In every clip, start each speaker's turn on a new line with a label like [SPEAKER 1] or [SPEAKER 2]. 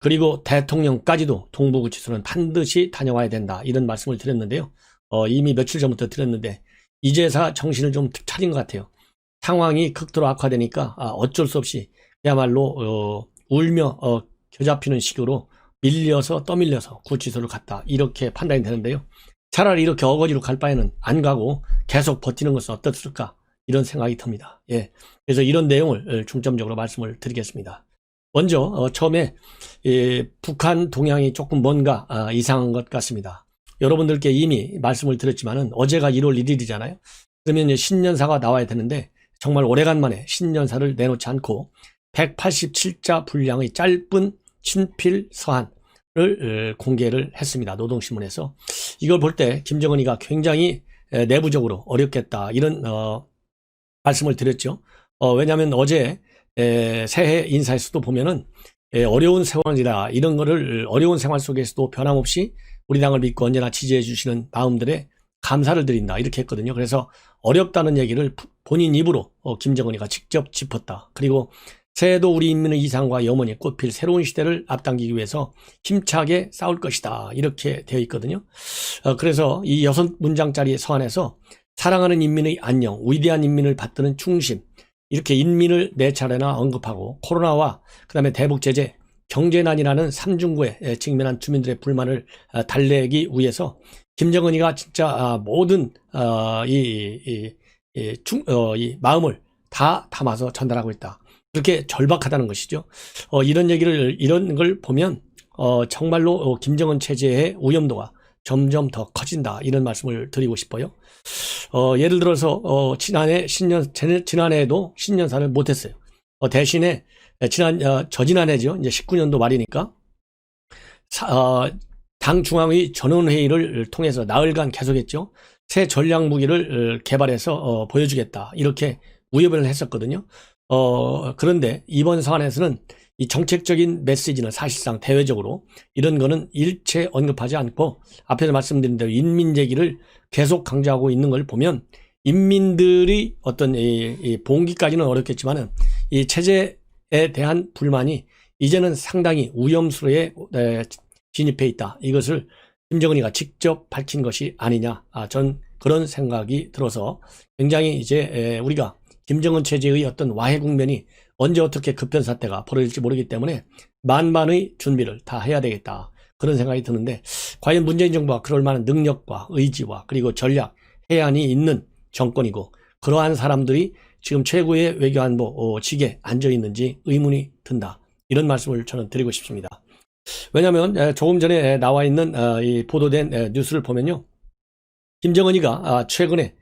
[SPEAKER 1] 그리고 대통령까지도 동부구치소는 반드시 다녀와야 된다. 이런 말씀을 드렸는데요. 이미 며칠 전부터 드렸는데 이제서 정신을 좀 차린 것 같아요. 상황이 극도로 악화되니까 어쩔 수 없이 그야말로 울며 겨잡히는 식으로 밀려서 떠밀려서 구치소를 갔다. 이렇게 판단이 되는데요. 차라리 이렇게 어거지로 갈 바에는 안 가고 계속 버티는 것은 어떻을까? 이런 생각이 듭니다. 예. 그래서 이런 내용을 중점적으로 말씀을 드리겠습니다. 먼저 처음에 북한 동향이 조금 뭔가 이상한 것 같습니다. 여러분들께 이미 말씀을 드렸지만은 어제가 1월 1일이잖아요. 그러면 이제 신년사가 나와야 되는데 정말 오래간만에 신년사를 내놓지 않고 187자 분량의 짧은 친필 서한을 공개를 했습니다. 노동신문에서. 이걸 볼 때 김정은이가 굉장히 내부적으로 어렵겠다 이런 말씀을 드렸죠. 왜냐하면 어제 새해 인사에서도 보면은 어려운 세월이다 이런 거를 어려운 생활 속에서도 변함없이 우리 당을 믿고 언제나 지지해 주시는 마음들에 감사를 드린다 이렇게 했거든요. 그래서 어렵다는 얘기를 본인 입으로 김정은이가 직접 짚었다. 그리고 새해도 우리 인민의 이상과 염원이 꽃필 새로운 시대를 앞당기기 위해서 힘차게 싸울 것이다 이렇게 되어 있거든요. 그래서 이 6문장짜리 서한에서 사랑하는 인민의 안녕, 위대한 인민을 받드는 충심 이렇게 인민을 4차례나 언급하고 코로나와 그 다음에 대북 제재, 경제난이라는 삼중구에 직면한 주민들의 불만을 달래기 위해서 김정은이가 진짜 모든 이 마음을 다 담아서 전달하고 있다. 그렇게 절박하다는 것이죠. 이런 걸 보면 정말로 김정은 체제의 오염도가 점점 더 커진다. 이런 말씀을 드리고 싶어요. 예를 들어서 지난해에도 신년사를 못했어요. 대신에 저지난해죠. 이제 19년도 말이니까 당 중앙의 전원회의를 통해서 나흘간 계속했죠. 새 전략 무기를 개발해서 보여주겠다 이렇게 우여을 했었거든요. 그런데 이번 서한에서는 이 정책적인 메시지는 사실상 대외적으로 이런 거는 일체 언급하지 않고 앞에서 말씀드린 대로 인민제기를 계속 강조하고 있는 걸 보면 인민들이 어떤 이 봉기까지는 어렵겠지만은 이 체제에 대한 불만이 이제는 상당히 우염수로에 진입해 있다. 이것을 김정은이가 직접 밝힌 것이 아니냐. 전 그런 생각이 들어서 굉장히 이제 우리가 김정은 체제의 어떤 와해 국면이 언제 어떻게 급변사태가 벌어질지 모르기 때문에 만반의 준비를 다 해야 되겠다. 그런 생각이 드는데 과연 문재인 정부가 그럴 만한 능력과 의지와 그리고 전략, 해안이 있는 정권이고 그러한 사람들이 지금 최고의 외교안보 직에 앉아 있는지 의문이 든다. 이런 말씀을 저는 드리고 싶습니다. 왜냐하면 조금 전에 나와 있는 이 보도된 뉴스를 보면요. 김정은이가 최근에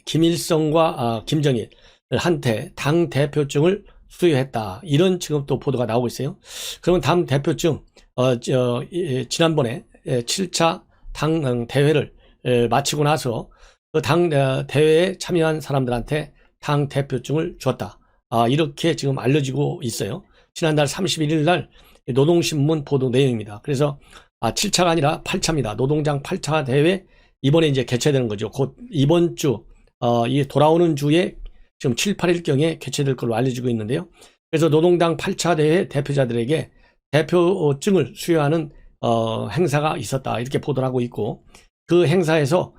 [SPEAKER 1] 김일성과 김정일한테 당 대표증을 수여했다. 이런 지금 또 보도가 나오고 있어요. 그러면 당 대표증 지난번에 7차 당 대회를 마치고 나서 그 당 대회에 참여한 사람들한테 당 대표증을 줬다. 이렇게 지금 알려지고 있어요. 지난달 31일 날 노동신문 보도 내용입니다. 그래서 7차가 아니라 8차입니다. 노동장 8차 대회 이번에 이제 개최되는 거죠. 곧 이번 주, 이 돌아오는 주에 지금 7, 8일경에 개최될 걸로 알려지고 있는데요. 그래서 노동당 8차 대회 대표자들에게 대표증을 수여하는 행사가 있었다. 이렇게 보도를 하고 있고 그 행사에서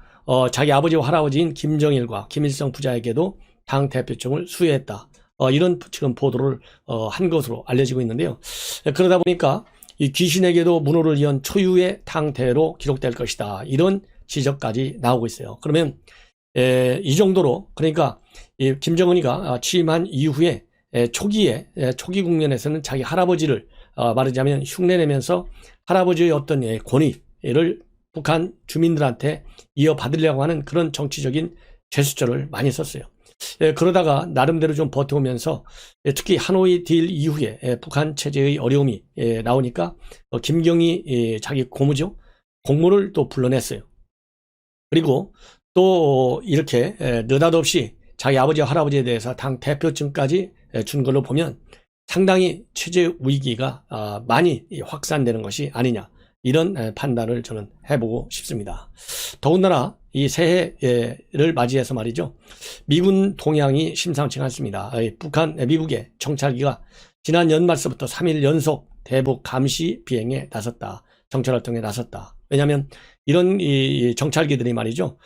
[SPEAKER 1] 자기 아버지와 할아버지인 김정일과 김일성 부자에게도 당 대표증을 수여했다. 이런 지금 보도를 한 것으로 알려지고 있는데요. 그러다 보니까 이 귀신에게도 문호를 이은 초유의 당 대회로 기록될 것이다. 이런 지적까지 나오고 있어요. 그러면 이 정도로 그러니까 김정은이가 취임한 이후에 초기 국면에서는 자기 할아버지를 말하자면 흉내내면서 할아버지의 어떤 권위를 북한 주민들한테 이어받으려고 하는 그런 정치적인 제스처를 많이 썼어요. 그러다가 나름대로 좀 버텨오면서 특히 하노이 딜 이후에 북한 체제의 어려움이 나오니까 김경희 자기 고모죠. 공모를 또 불러냈어요. 그리고 또 이렇게 느닷없이 자기 아버지와 할아버지에 대해서 당 대표증까지 준 걸로 보면 상당히 체제 위기가 많이 확산되는 것이 아니냐 이런 판단을 저는 해보고 싶습니다. 더군다나 이 새해를 맞이해서 말이죠. 미군 동향이 심상치 않습니다. 미국의 정찰기가 지난 연말서부터 3일 연속 대북 감시 비행에 나섰다. 정찰 활동에 나섰다. 왜냐하면 이런 이 정찰기들이 말이죠.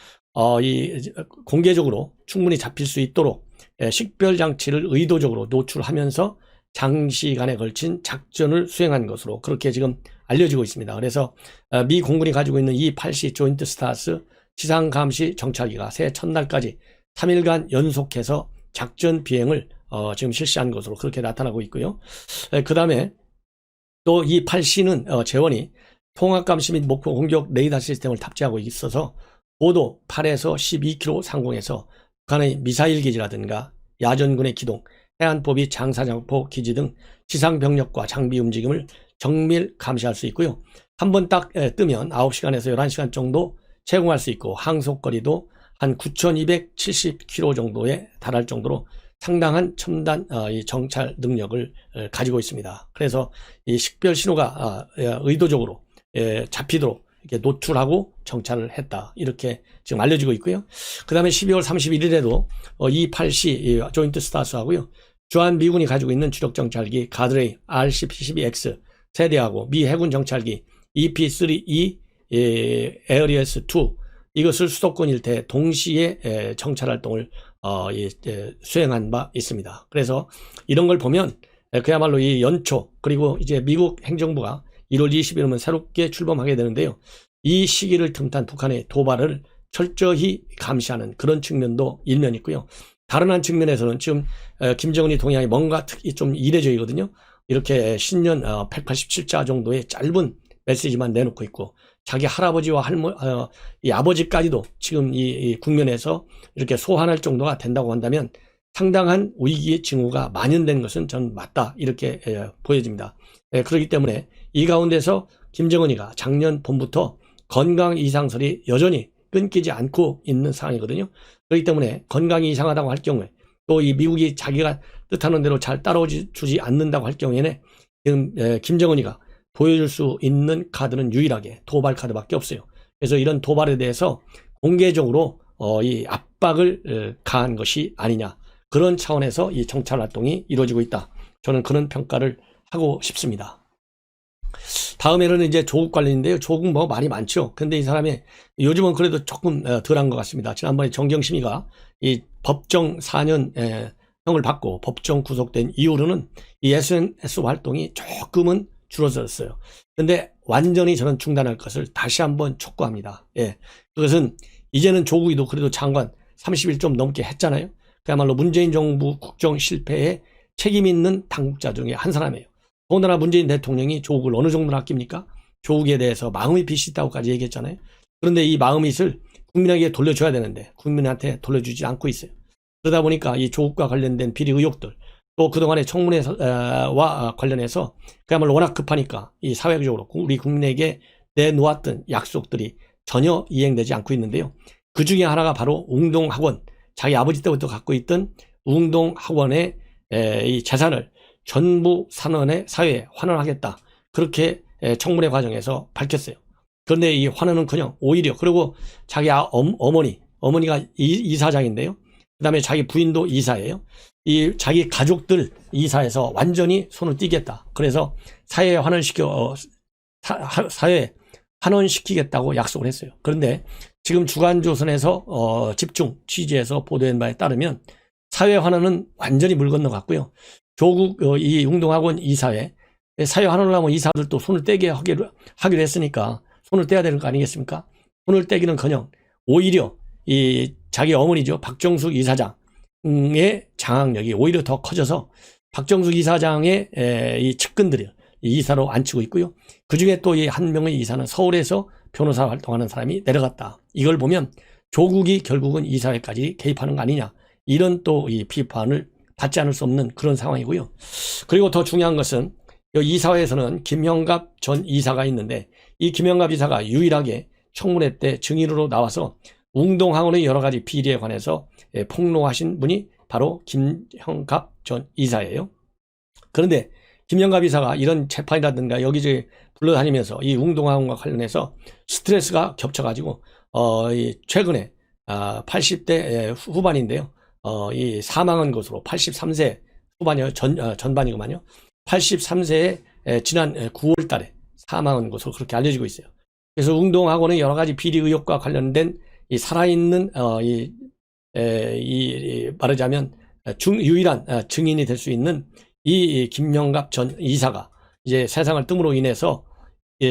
[SPEAKER 1] 공개적으로 충분히 잡힐 수 있도록 식별 장치를 의도적으로 노출하면서 장시간에 걸친 작전을 수행한 것으로 그렇게 지금 알려지고 있습니다. 그래서 미 공군이 가지고 있는 E-8C 조인트 스타스 지상감시 정찰기가 새해 첫날까지 3일간 연속해서 작전 비행을 지금 실시한 것으로 그렇게 나타나고 있고요. 그 다음에 또 이 8C는 재원이 통합감시 및 목표 공격 레이더 시스템을 탑재하고 있어서 고도 8에서 12km 상공에서 북한의 미사일 기지라든가 야전군의 기동, 해안포비 장사장포 기지 등 지상 병력과 장비 움직임을 정밀 감시할 수 있고요. 한번 딱 뜨면 9시간에서 11시간 정도 채공할 수 있고 항속거리도 한 9,270km 정도에 달할 정도로 상당한 첨단 이 정찰 능력을 가지고 있습니다. 그래서 이 식별 신호가 의도적으로 잡히도록 이렇게 노출하고 정찰을 했다. 이렇게 지금 알려지고 있고요. 그 다음에 12월 31일에도 E-8C 조인트 스타스 하고요. 주한 미군이 가지고 있는 주력 정찰기 가드레이 RCP-12X 세대하고 미 해군 정찰기 EP-3E 에어리어스-2 이것을 수도권 일대에 동시에 정찰 활동을 수행한 바 있습니다. 그래서 이런 걸 보면 그야말로 이 연초 그리고 이제 미국 행정부가 1월 20일이면 새롭게 출범하게 되는데요. 이 시기를 틈탄 북한의 도발을 철저히 감시하는 그런 측면도 일면 있고요. 다른 한 측면에서는 지금 김정은이 동향이 뭔가 좀 이례져 있거든요. 이렇게 신년 187자 정도의 짧은 메시지만 내놓고 있고 자기 할아버지와 이 아버지까지도 지금 이 국면에서 이렇게 소환할 정도가 된다고 한다면 상당한 위기의 징후가 만연된 것은 전 맞다 이렇게 보여집니다. 그렇기 때문에 이 가운데서 김정은이가 작년 봄부터 건강 이상설이 여전히 끊기지 않고 있는 상황이거든요. 그렇기 때문에 건강이 이상하다고 할 경우에 또 이 미국이 자기가 뜻하는 대로 잘 따라주지 않는다고 할 경우에는 지금 김정은이가 보여줄 수 있는 카드는 유일하게 도발 카드밖에 없어요. 그래서 이런 도발에 대해서 공개적으로 이 압박을 가한 것이 아니냐 그런 차원에서 이 정찰 활동이 이루어지고 있다. 저는 그런 평가를 하고 싶습니다. 다음에는 이제 조국 관련인데요. 조국 뭐 말이 많죠. 근데 이 사람이 요즘은 그래도 조금 덜한 것 같습니다. 지난번에 정경심이가 이 법정 4년 형을 받고 법정 구속된 이후로는 이 SNS 활동이 조금은 줄어들었어요. 근데 완전히 저는 중단할 것을 다시 한번 촉구합니다. 그것은 이제는 조국이도 그래도 장관 30일 좀 넘게 했잖아요. 그야말로 문재인 정부 국정 실패에 책임 있는 당국자 중에 한 사람이에요. 더군다나 문재인 대통령이 조국을 어느 정도나 아낍니까? 조국에 대해서 마음의 빚이 있다고까지 얘기했잖아요. 그런데 이 마음빚을 국민에게 돌려줘야 되는데 국민한테 돌려주지 않고 있어요. 그러다 보니까 이 조국과 관련된 비리 의혹들 또 그동안의 청문회와 관련해서 그야말로 워낙 급하니까 이 사회적으로 우리 국민에게 내놓았던 약속들이 전혀 이행되지 않고 있는데요. 그 중에 하나가 바로 웅동학원, 자기 아버지 때부터 갖고 있던 웅동학원의 이 재산을 전부 사회에 환원하겠다. 그렇게 청문회 과정에서 밝혔어요. 그런데 이 환원은커녕 오히려 그리고 자기 어머니가 이사장인데요. 그 다음에 자기 부인도 이사예요. 이 자기 가족들 이사에서 완전히 손을 떼겠다. 그래서 사회에 환원시키겠다고 약속을 했어요. 그런데 지금 주간조선에서 집중 취재해서 보도한 바에 따르면 사회 환원은 완전히 물 건너갔고요. 조국 이 웅동학원 이사회 사회 환원을 하면 이사들도 손을 떼게 하기로 했으니까 손을 떼야 되는 거 아니겠습니까? 손을 떼기는커녕 오히려 이 자기 어머니죠. 박정숙 이사장의 장악력이 오히려 더 커져서 박정숙 이사장의 이 측근들이 이사로 앉히고 있고요. 그 중에 또 이 한 명의 이사는 서울에서 변호사 활동하는 사람이 내려갔다. 이걸 보면 조국이 결국은 이사회까지 개입하는 거 아니냐. 이런 또 이 비판을 받지 않을 수 없는 그런 상황이고요. 그리고 더 중요한 것은 이 이사회에서는 김형갑 전 이사가 있는데 이 김형갑 이사가 유일하게 청문회 때 증인으로 나와서 웅동학원의 여러 가지 비리에 관해서 폭로하신 분이 바로 김형갑 전 이사예요. 그런데 김형갑 이사가 이런 재판이라든가 여기저기 불러다니면서 이 웅동학원과 관련해서 스트레스가 겹쳐가지고 최근에 80대 후반인데요. 이 사망한 것으로 83세 후반이요 전반이구만요. 83세에 지난 9월 달에 사망한 것으로 그렇게 알려지고 있어요. 그래서 웅동하고는 여러 가지 비리 의혹과 관련된 이 살아있는 말하자면 유일한 증인이 될 수 있는 이 김명갑 전 이사가 이제 세상을 뜸으로 인해서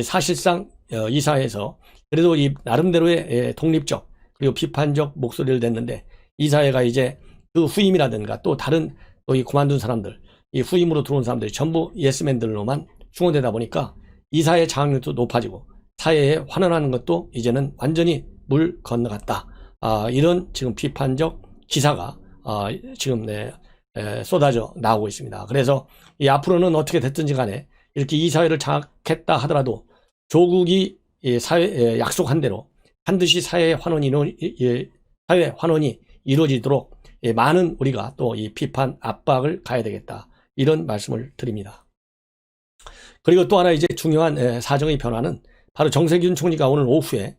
[SPEAKER 1] 사실상 이사회에서 그래도 이 나름대로의 독립적 그리고 비판적 목소리를 냈는데, 이사회가 이제 그 후임이라든가 또 다른 또 이 그만둔 사람들, 이 후임으로 들어온 사람들이 전부 예스맨들로만 충원되다 보니까 이사회 장악력도 높아지고 사회에 환원하는 것도 이제는 완전히 물 건너갔다. 이런 지금 비판적 기사가 지금 쏟아져 나오고 있습니다. 그래서 이 앞으로는 어떻게 됐든지 간에 이렇게 이사회를 장악했다 하더라도 조국이 약속한 대로 반드시 사회 환원이 이루어지도록 많은 우리가 또 이 비판 압박을 가야 되겠다, 이런 말씀을 드립니다. 그리고 또 하나 이제 중요한 사정의 변화는 바로 정세균 총리가 오늘 오후에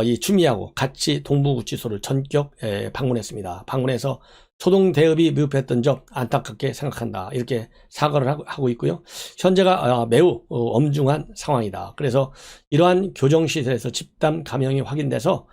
[SPEAKER 1] 이 추미애하고 같이 동부구치소를 전격 방문했습니다. 방문해서 소동 대업이 미흡했던 점 안타깝게 생각한다, 이렇게 사과를 하고 있고요. 현재가 매우 엄중한 상황이다. 그래서 이러한 교정시설에서 집단 감염이 확인돼서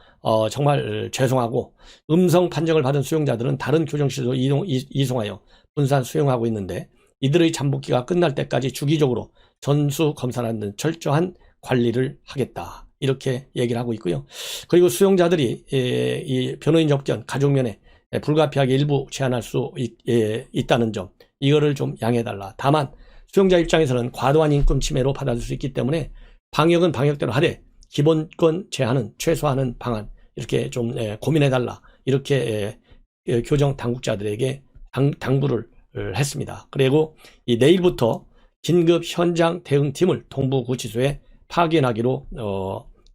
[SPEAKER 1] 정말 죄송하고, 음성 판정을 받은 수용자들은 다른 교정시설로 이송하여 분산 수용하고 있는데, 이들의 잠복기가 끝날 때까지 주기적으로 전수 검사하는 등 철저한 관리를 하겠다, 이렇게 얘기를 하고 있고요. 그리고 수용자들이 이 변호인 접견, 가족면회 불가피하게 일부 제한할 수 있다는 점, 이거를 좀 양해해달라. 다만 수용자 입장에서는 과도한 인권 침해로 받아들일 수 있기 때문에 방역은 방역대로 하되 기본권 제한은 최소화하는 방안, 이렇게 좀 고민해달라, 이렇게 교정 당국자들에게 당부를 했습니다. 그리고 이 내일부터 긴급 현장 대응팀을 동부구치소에 파견하기로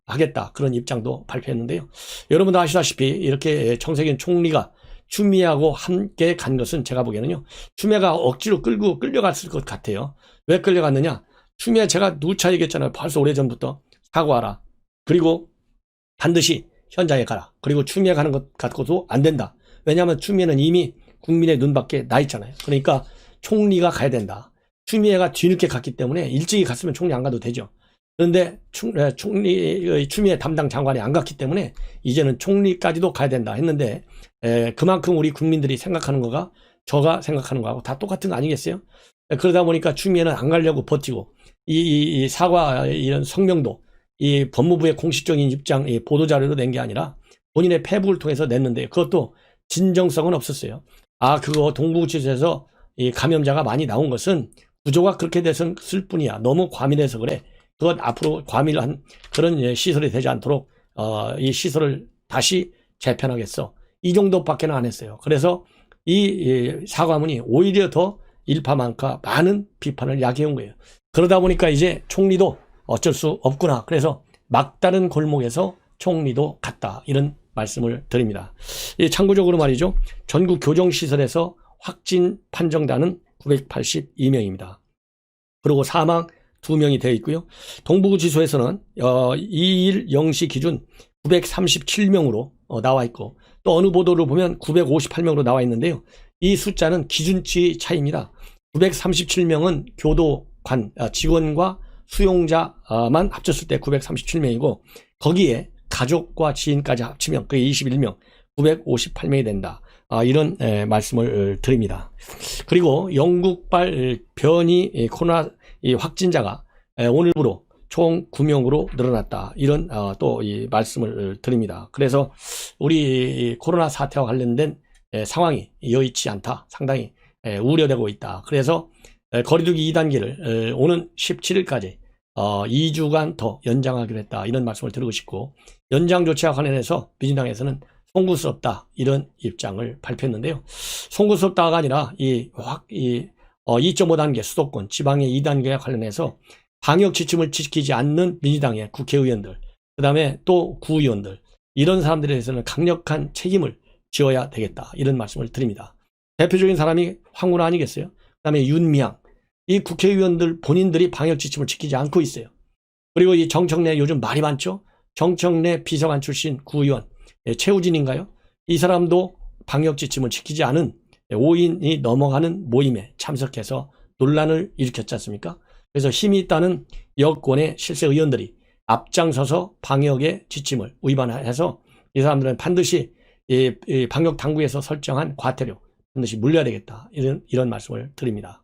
[SPEAKER 1] 하겠다, 그런 입장도 발표했는데요. 여러분도 아시다시피 이렇게 정세균 총리가 추미애하고 함께 간 것은 제가 보기에는요, 추미애가 억지로 끌려갔을 것 같아요. 왜 끌려갔느냐? 추미애 제가 누차 얘기했잖아요. 벌써 오래전부터 사과하라, 그리고 반드시 현장에 가라, 그리고 추미애 가는 것 갖고도 안 된다. 왜냐하면 추미애는 이미 국민의 눈밖에 나 있잖아요. 그러니까 총리가 가야 된다. 추미애가 뒤늦게 갔기 때문에 일찍이 갔으면 총리 안 가도 되죠. 그런데 추미애 담당 장관이 안 갔기 때문에 이제는 총리까지도 가야 된다 했는데, 그만큼 우리 국민들이 생각하는 거가 저가 생각하는 거하고 다 똑같은 거 아니겠어요? 그러다 보니까 추미애는 안 가려고 버티고, 이 사과 이런 성명도 이 법무부의 공식적인 입장 보도자료로 낸 게 아니라 본인의 페북을 통해서 냈는데, 그것도 진정성은 없었어요. 그거 동부구치소에서 이 감염자가 많이 나온 것은 구조가 그렇게 됐을 뿐이야, 너무 과밀해서 그래, 그것 앞으로 과밀한 그런 시설이 되지 않도록 이 시설을 다시 재편하겠어, 이 정도밖에 안 했어요. 그래서 이 사과문이 오히려 더 일파만파 많은 비판을 야기한 거예요. 그러다 보니까 이제 총리도 어쩔 수 없구나, 그래서 막다른 골목에서 총리도 갔다, 이런 말씀을 드립니다. 참고적으로 말이죠, 전국 교정시설에서 확진 판정단은 982명입니다. 그리고 사망 2명이 되어 있고요. 동부구치소에서는 2일 0시 기준 937명으로 나와 있고, 또 어느 보도를 보면 958명으로 나와 있는데요. 이 숫자는 기준치 차이입니다. 937명은 교도관 직원과 수용자만 합쳤을 때 937명이고, 거기에 가족과 지인까지 합치면 그게 21명, 958명이 된다, 이런 말씀을 드립니다. 그리고 영국발 변이 코로나 확진자가 오늘부로 총 9명으로 늘어났다, 이런 또 이 말씀을 드립니다. 그래서 우리 코로나 사태와 관련된 상황이 여의치 않다, 상당히 우려되고 있다. 그래서 거리두기 2단계를 오는 17일까지 2주간 더 연장하기로 했다, 이런 말씀을 드리고 싶고, 연장 조치와 관련해서 민주당에서는 송구스럽다, 이런 입장을 발표했는데요. 송구스럽다가 아니라 2.5단계 수도권 지방의 2단계와 관련해서 방역 지침을 지키지 않는 민주당의 국회의원들, 그 다음에 또 구의원들, 이런 사람들에 대해서는 강력한 책임을 지어야 되겠다, 이런 말씀을 드립니다. 대표적인 사람이 황운하 아니겠어요? 그 다음에 윤미향, 이 국회의원들 본인들이 방역 지침을 지키지 않고 있어요. 그리고 이 정청래, 요즘 말이 많죠? 정청래 비서관 출신 구의원 최우진인가요? 이 사람도 방역 지침을 지키지 않은 5인이 넘어가는 모임에 참석해서 논란을 일으켰지 않습니까? 그래서 힘이 있다는 여권의 실세 의원들이 앞장서서 방역의 지침을 위반해서 이 사람들은 반드시 이 방역 당국에서 설정한 과태료 반드시 물려야 되겠다. 이런 말씀을 드립니다.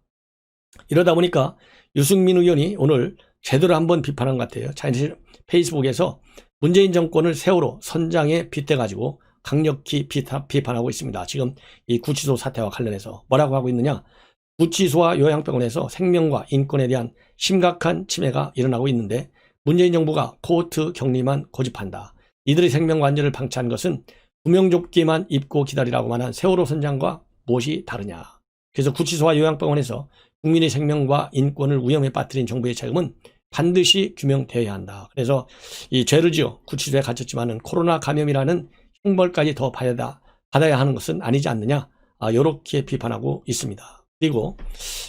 [SPEAKER 1] 이러다 보니까 유승민 의원이 오늘 제대로 한번 비판한 것 같아요. 자신의 페이스북에서 문재인 정권을 세월호 선장에 빗대가지고 강력히 비판하고 있습니다. 지금 이 구치소 사태와 관련해서 뭐라고 하고 있느냐. 구치소와 요양병원에서 생명과 인권에 대한 심각한 침해가 일어나고 있는데 문재인 정부가 코호트 격리만 고집한다. 이들의 생명과 안전을 방치한 것은 구명조끼만 입고 기다리라고만 한 세월호 선장과 무엇이 다르냐. 그래서 구치소와 요양병원에서 국민의 생명과 인권을 위험에 빠뜨린 정부의 책임은 반드시 규명되어야 한다. 그래서 이 죄를 지어 구치소에 갇혔지만은 코로나 감염이라는 형벌까지 더 받아야 하는 것은 아니지 않느냐. 이렇게 비판하고 있습니다. 그리고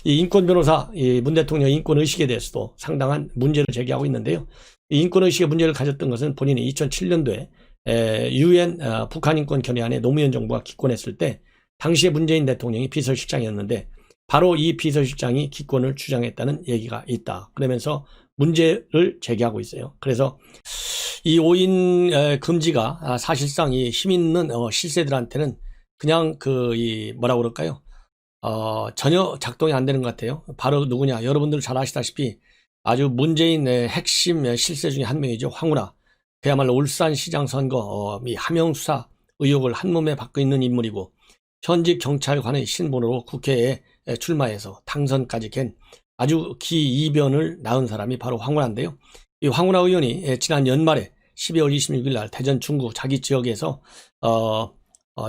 [SPEAKER 1] 이 인권 변호사, 문 대통령 인권 의식에 대해서도 상당한 문제를 제기하고 있는데요. 이 인권 의식의 문제를 가졌던 것은 본인이 2007년도에 UN 북한 인권 견해안에 노무현 정부가 기권했을 때 당시에 문재인 대통령이 비서실장이었는데 바로 이 비서실장이 기권을 주장했다는 얘기가 있다. 그러면서 문제를 제기하고 있어요. 그래서 이 5인 금지가 사실상 이 힘 있는 실세들한테는 그냥 뭐라고 그럴까요? 전혀 작동이 안 되는 것 같아요. 바로 누구냐? 여러분들 잘 아시다시피 아주 문재인의 핵심 실세 중에 한 명이죠. 황운하. 그야말로 울산시장 선거 하명수사 의혹을 한몸에 받고 있는 인물이고 현직 경찰관의 신분으로 국회에 출마해서 당선까지 캔 아주 기이변을 낳은 사람이 바로 황운하인데요. 이 황운하 의원이 지난 연말에 12월 26일 날 대전 중구 자기 지역에서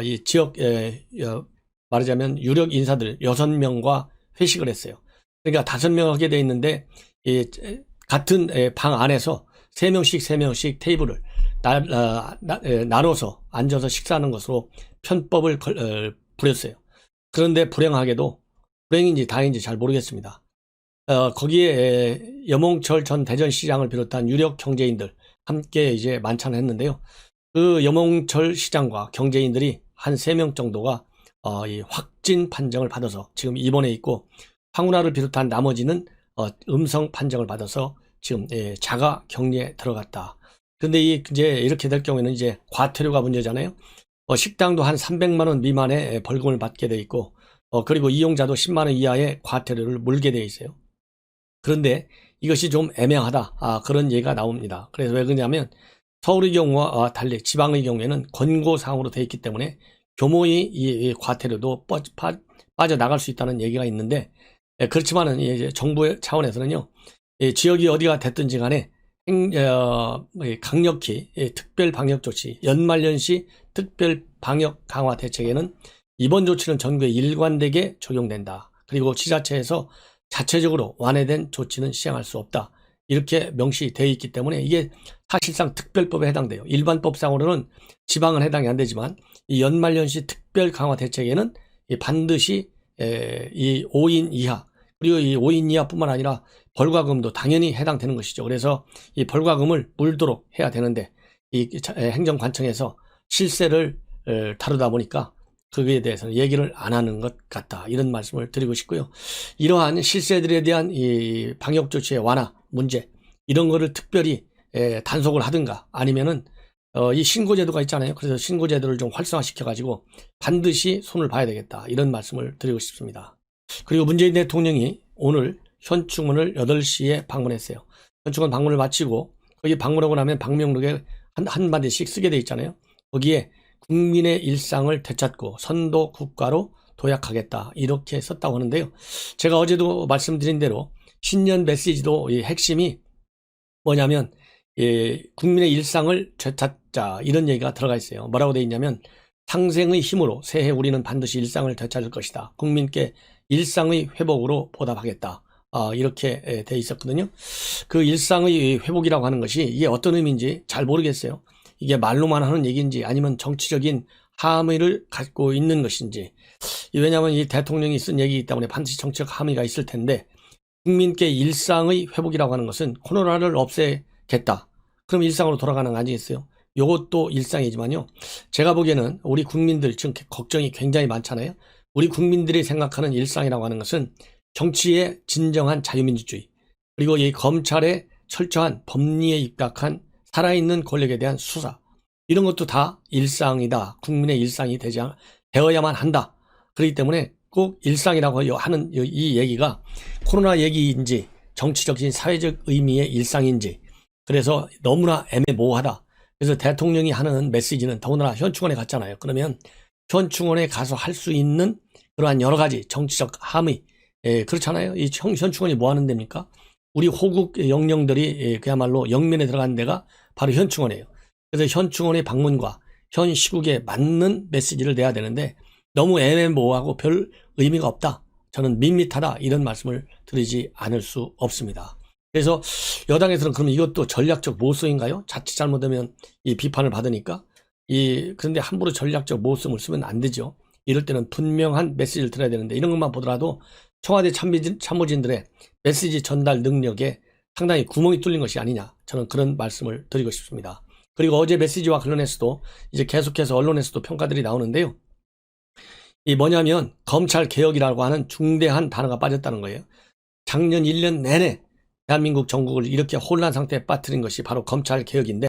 [SPEAKER 1] 이 지역 말하자면 유력 인사들 6명과 회식을 했어요. 그러니까 5명 하게 돼 있는데 같은 방 안에서 3명씩 테이블을 나눠서 앉아서 식사하는 것으로 편법을 부렸어요. 그런데 불행하게도 불행인지 다행인지 잘 모르겠습니다. 거기에 여몽철 전 대전시장을 비롯한 유력 경제인들 함께 이제 만찬을 했는데요. 그 여몽철 시장과 경제인들이 한 3명 정도가 이 확진 판정을 받아서 지금 입원해 있고 황운하를 비롯한 나머지는 음성 판정을 받아서 지금 자가 격리에 들어갔다. 그런데 이제 이렇게 될 경우에는 이제 과태료가 문제잖아요. 식당도 한 300만 원 미만의 벌금을 받게 돼 있고 그리고 이용자도 10만 원 이하의 과태료를 물게 돼 있어요. 그런데 이것이 좀 애매하다. 그런 얘기가 나옵니다. 그래서 왜 그러냐면 서울의 경우와 달리 지방의 경우에는 권고사항으로 되어 있기 때문에 교모의 이 과태료도 빠져나갈 수 있다는 얘기가 있는데 그렇지만은 이제 정부 차원에서는요. 지역이 어디가 됐든지 간에 강력히 특별 방역 조치, 연말연시 특별 방역 강화 대책에는 이번 조치는 전국에 일관되게 적용된다. 그리고 지자체에서 자체적으로 완화된 조치는 시행할 수 없다. 이렇게 명시되어 있기 때문에 이게 사실상 특별법에 해당돼요. 일반법상으로는 지방은 해당이 안 되지만 이 연말연시 특별 강화 대책에는 반드시 이 5인 이하 그리고 이 5인 이하뿐만 아니라 벌과금도 당연히 해당되는 것이죠. 그래서 이 벌과금을 물도록 해야 되는데 이 행정관청에서 실세를 다루다 보니까 거기에 대해서는 얘기를 안 하는 것 같다. 이런 말씀을 드리고 싶고요. 이러한 실세들에 대한 이 방역 조치의 완화 문제 이런 거를 특별히 단속을 하든가 아니면은 이 신고제도가 있잖아요. 그래서 신고제도를 좀 활성화시켜 가지고 반드시 손을 봐야 되겠다. 이런 말씀을 드리고 싶습니다. 그리고 문재인 대통령이 오늘 현충원을 8시에 방문했어요. 현충원 방문을 마치고 거기 방문하고 나면 방명록에 한 마디씩 쓰게 돼 있잖아요. 거기에 국민의 일상을 되찾고 선도 국가로 도약하겠다 이렇게 썼다고 하는데요. 제가 어제도 말씀드린 대로 신년 메시지도 이 핵심이 뭐냐면 국민의 일상을 되찾자 이런 얘기가 들어가 있어요. 뭐라고 되어 있냐면 상생의 힘으로 새해 우리는 반드시 일상을 되찾을 것이다. 국민께 일상의 회복으로 보답하겠다. 이렇게 돼 있었거든요. 그 일상의 회복이라고 하는 것이 이게 어떤 의미인지 잘 모르겠어요. 이게 말로만 하는 얘기인지 아니면 정치적인 함의를 갖고 있는 것인지. 왜냐하면 이 대통령이 쓴 얘기이기 때문에 반드시 정치적 함의가 있을 텐데 국민께 일상의 회복이라고 하는 것은 코로나를 없애겠다. 그럼 일상으로 돌아가는 거 아니겠어요? 이것도 일상이지만요. 제가 보기에는 우리 국민들 지금 걱정이 굉장히 많잖아요. 우리 국민들이 생각하는 일상이라고 하는 것은 정치의 진정한 자유민주주의, 그리고 이 검찰의 철저한 법리에 입각한 살아있는 권력에 대한 수사, 이런 것도 다 일상이다. 국민의 일상이 되어야만 한다. 그렇기 때문에 꼭 일상이라고 하는 이 얘기가 코로나 얘기인지 정치적인 사회적 의미의 일상인지, 그래서 너무나 애매모호하다. 그래서 대통령이 하는 메시지는 더군다나 현충원에 갔잖아요. 그러면 현충원에 가서 할 수 있는 그러한 여러 가지 정치적 함의, 그렇잖아요. 이 현충원이 뭐 하는 데입니까? 우리 호국 영령들이 그야말로 영면에 들어가는 데가 바로 현충원이에요. 그래서 현충원의 방문과 현 시국에 맞는 메시지를 내야 되는데 너무 애매모호하고 별 의미가 없다. 저는 밋밋하다. 이런 말씀을 드리지 않을 수 없습니다. 그래서 여당에서는 그럼 이것도 전략적 모순인가요? 자칫 잘못되면 이 비판을 받으니까. 그런데 함부로 전략적 모순을 쓰면 안 되죠. 이럴 때는 분명한 메시지를 드려야 되는데 이런 것만 보더라도 청와대 참모진들의 메시지 전달 능력에 상당히 구멍이 뚫린 것이 아니냐. 저는 그런 말씀을 드리고 싶습니다. 그리고 어제 메시지와 관련해서도 이제 계속해서 언론에서도 평가들이 나오는데요. 이 뭐냐면 검찰 개혁이라고 하는 중대한 단어가 빠졌다는 거예요. 작년 1년 내내 대한민국 전국을 이렇게 혼란 상태에 빠뜨린 것이 바로 검찰 개혁인데,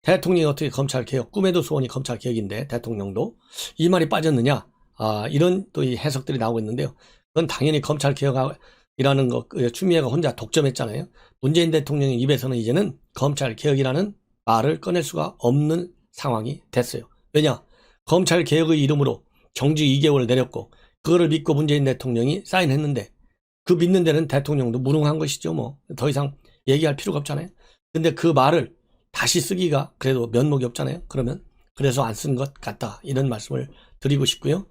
[SPEAKER 1] 대통령이 어떻게 검찰 개혁, 꿈에도 소원이 검찰 개혁인데 대통령도 이 말이 빠졌느냐, 이런 또 이 해석들이 나오고 있는데요. 그건 당연히 검찰 개혁이라는 거 추미애가 혼자 독점했잖아요. 문재인 대통령의 입에서는 이제는 검찰 개혁이라는 말을 꺼낼 수가 없는 상황이 됐어요. 왜냐? 검찰 개혁의 이름으로 정지 2개월 내렸고 그거를 믿고 문재인 대통령이 사인했는데 그 믿는 데는 대통령도 무능한 것이죠. 뭐 더 이상 얘기할 필요가 없잖아요. 근데 그 말을 다시 쓰기가 그래도 면목이 없잖아요. 그러면 그래서 안 쓴 것 같다. 이런 말씀을 드리고 싶고요.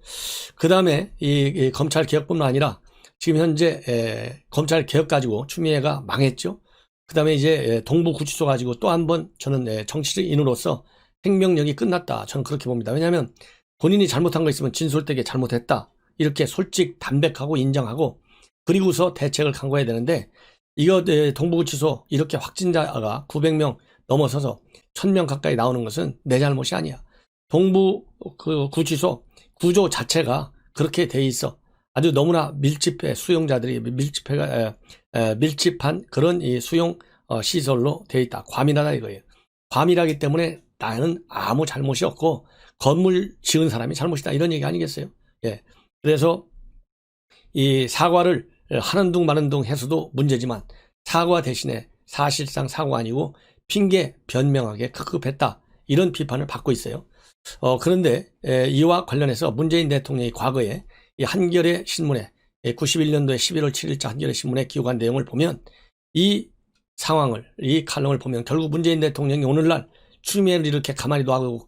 [SPEAKER 1] 그 다음에 이 검찰 개혁뿐만 아니라 지금 현재 검찰 개혁 가지고 추미애가 망했죠. 그 다음에 이제 동부구치소 가지고 또 한 번 저는 정치인으로서 생명력이 끝났다. 저는 그렇게 봅니다. 왜냐하면 본인이 잘못한 거 있으면 진솔되게 잘못했다. 이렇게 솔직 담백하고 인정하고 그리고서 대책을 강구해야 되는데, 이거 동부구치소 이렇게 확진자가 900명 넘어서서 1000명 가까이 나오는 것은 내 잘못이 아니야. 동부구치소 구조 자체가 그렇게 돼 있어. 아주 너무나 밀집해, 수용자들이 밀집한 그런 이 수용 시설로 돼 있다. 과밀하다 이거예요. 과밀하기 때문에 나는 아무 잘못이 없고 건물 지은 사람이 잘못이다. 이런 얘기 아니겠어요? 예. 그래서 이 사과를 하는 둥 마는 둥 해서도 문제지만 사과 대신에 사실상 사과가 아니고 핑계 변명하게 급급했다. 이런 비판을 받고 있어요. 그런데 이와 관련해서 문재인 대통령이 과거에 이 한겨레 신문에 91년도에 11월 7일자 한겨레 신문에 기록한 내용을 보면 이 상황을, 이 칼럼을 보면 결국 문재인 대통령이 오늘날 추미애를 이렇게 가만히 놔두고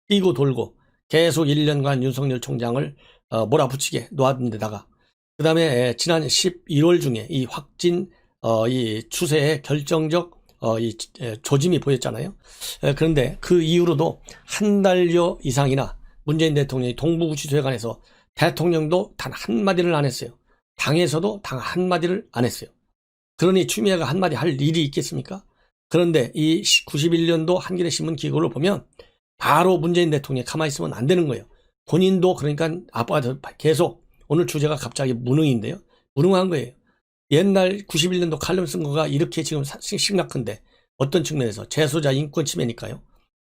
[SPEAKER 1] 끼고 돌고 계속 1년간 윤석열 총장을 몰아붙이게 놓아둔 데다가 그 다음에 지난 11월 중에 이 확진 이 추세의 결정적 이 조짐이 보였잖아요. 그런데 그 이후로도 한 달여 이상이나 문재인 대통령이 동부구치소에 관해서 대통령도 단 한마디를 안 했어요. 당에서도 단 한마디를 안 했어요. 그러니 추미애가 한마디 할 일이 있겠습니까? 그런데 이 91년도 한겨레 신문 기고를 보면 바로 문재인 대통령이 가만히 있으면 안 되는 거예요. 본인도 그러니까 아빠가 계속, 오늘 주제가 갑자기 무능인데요. 무능한 거예요. 옛날 91년도 칼럼 쓴 거가 이렇게 지금 심각한데 어떤 측면에서 재소자 인권 침해니까요.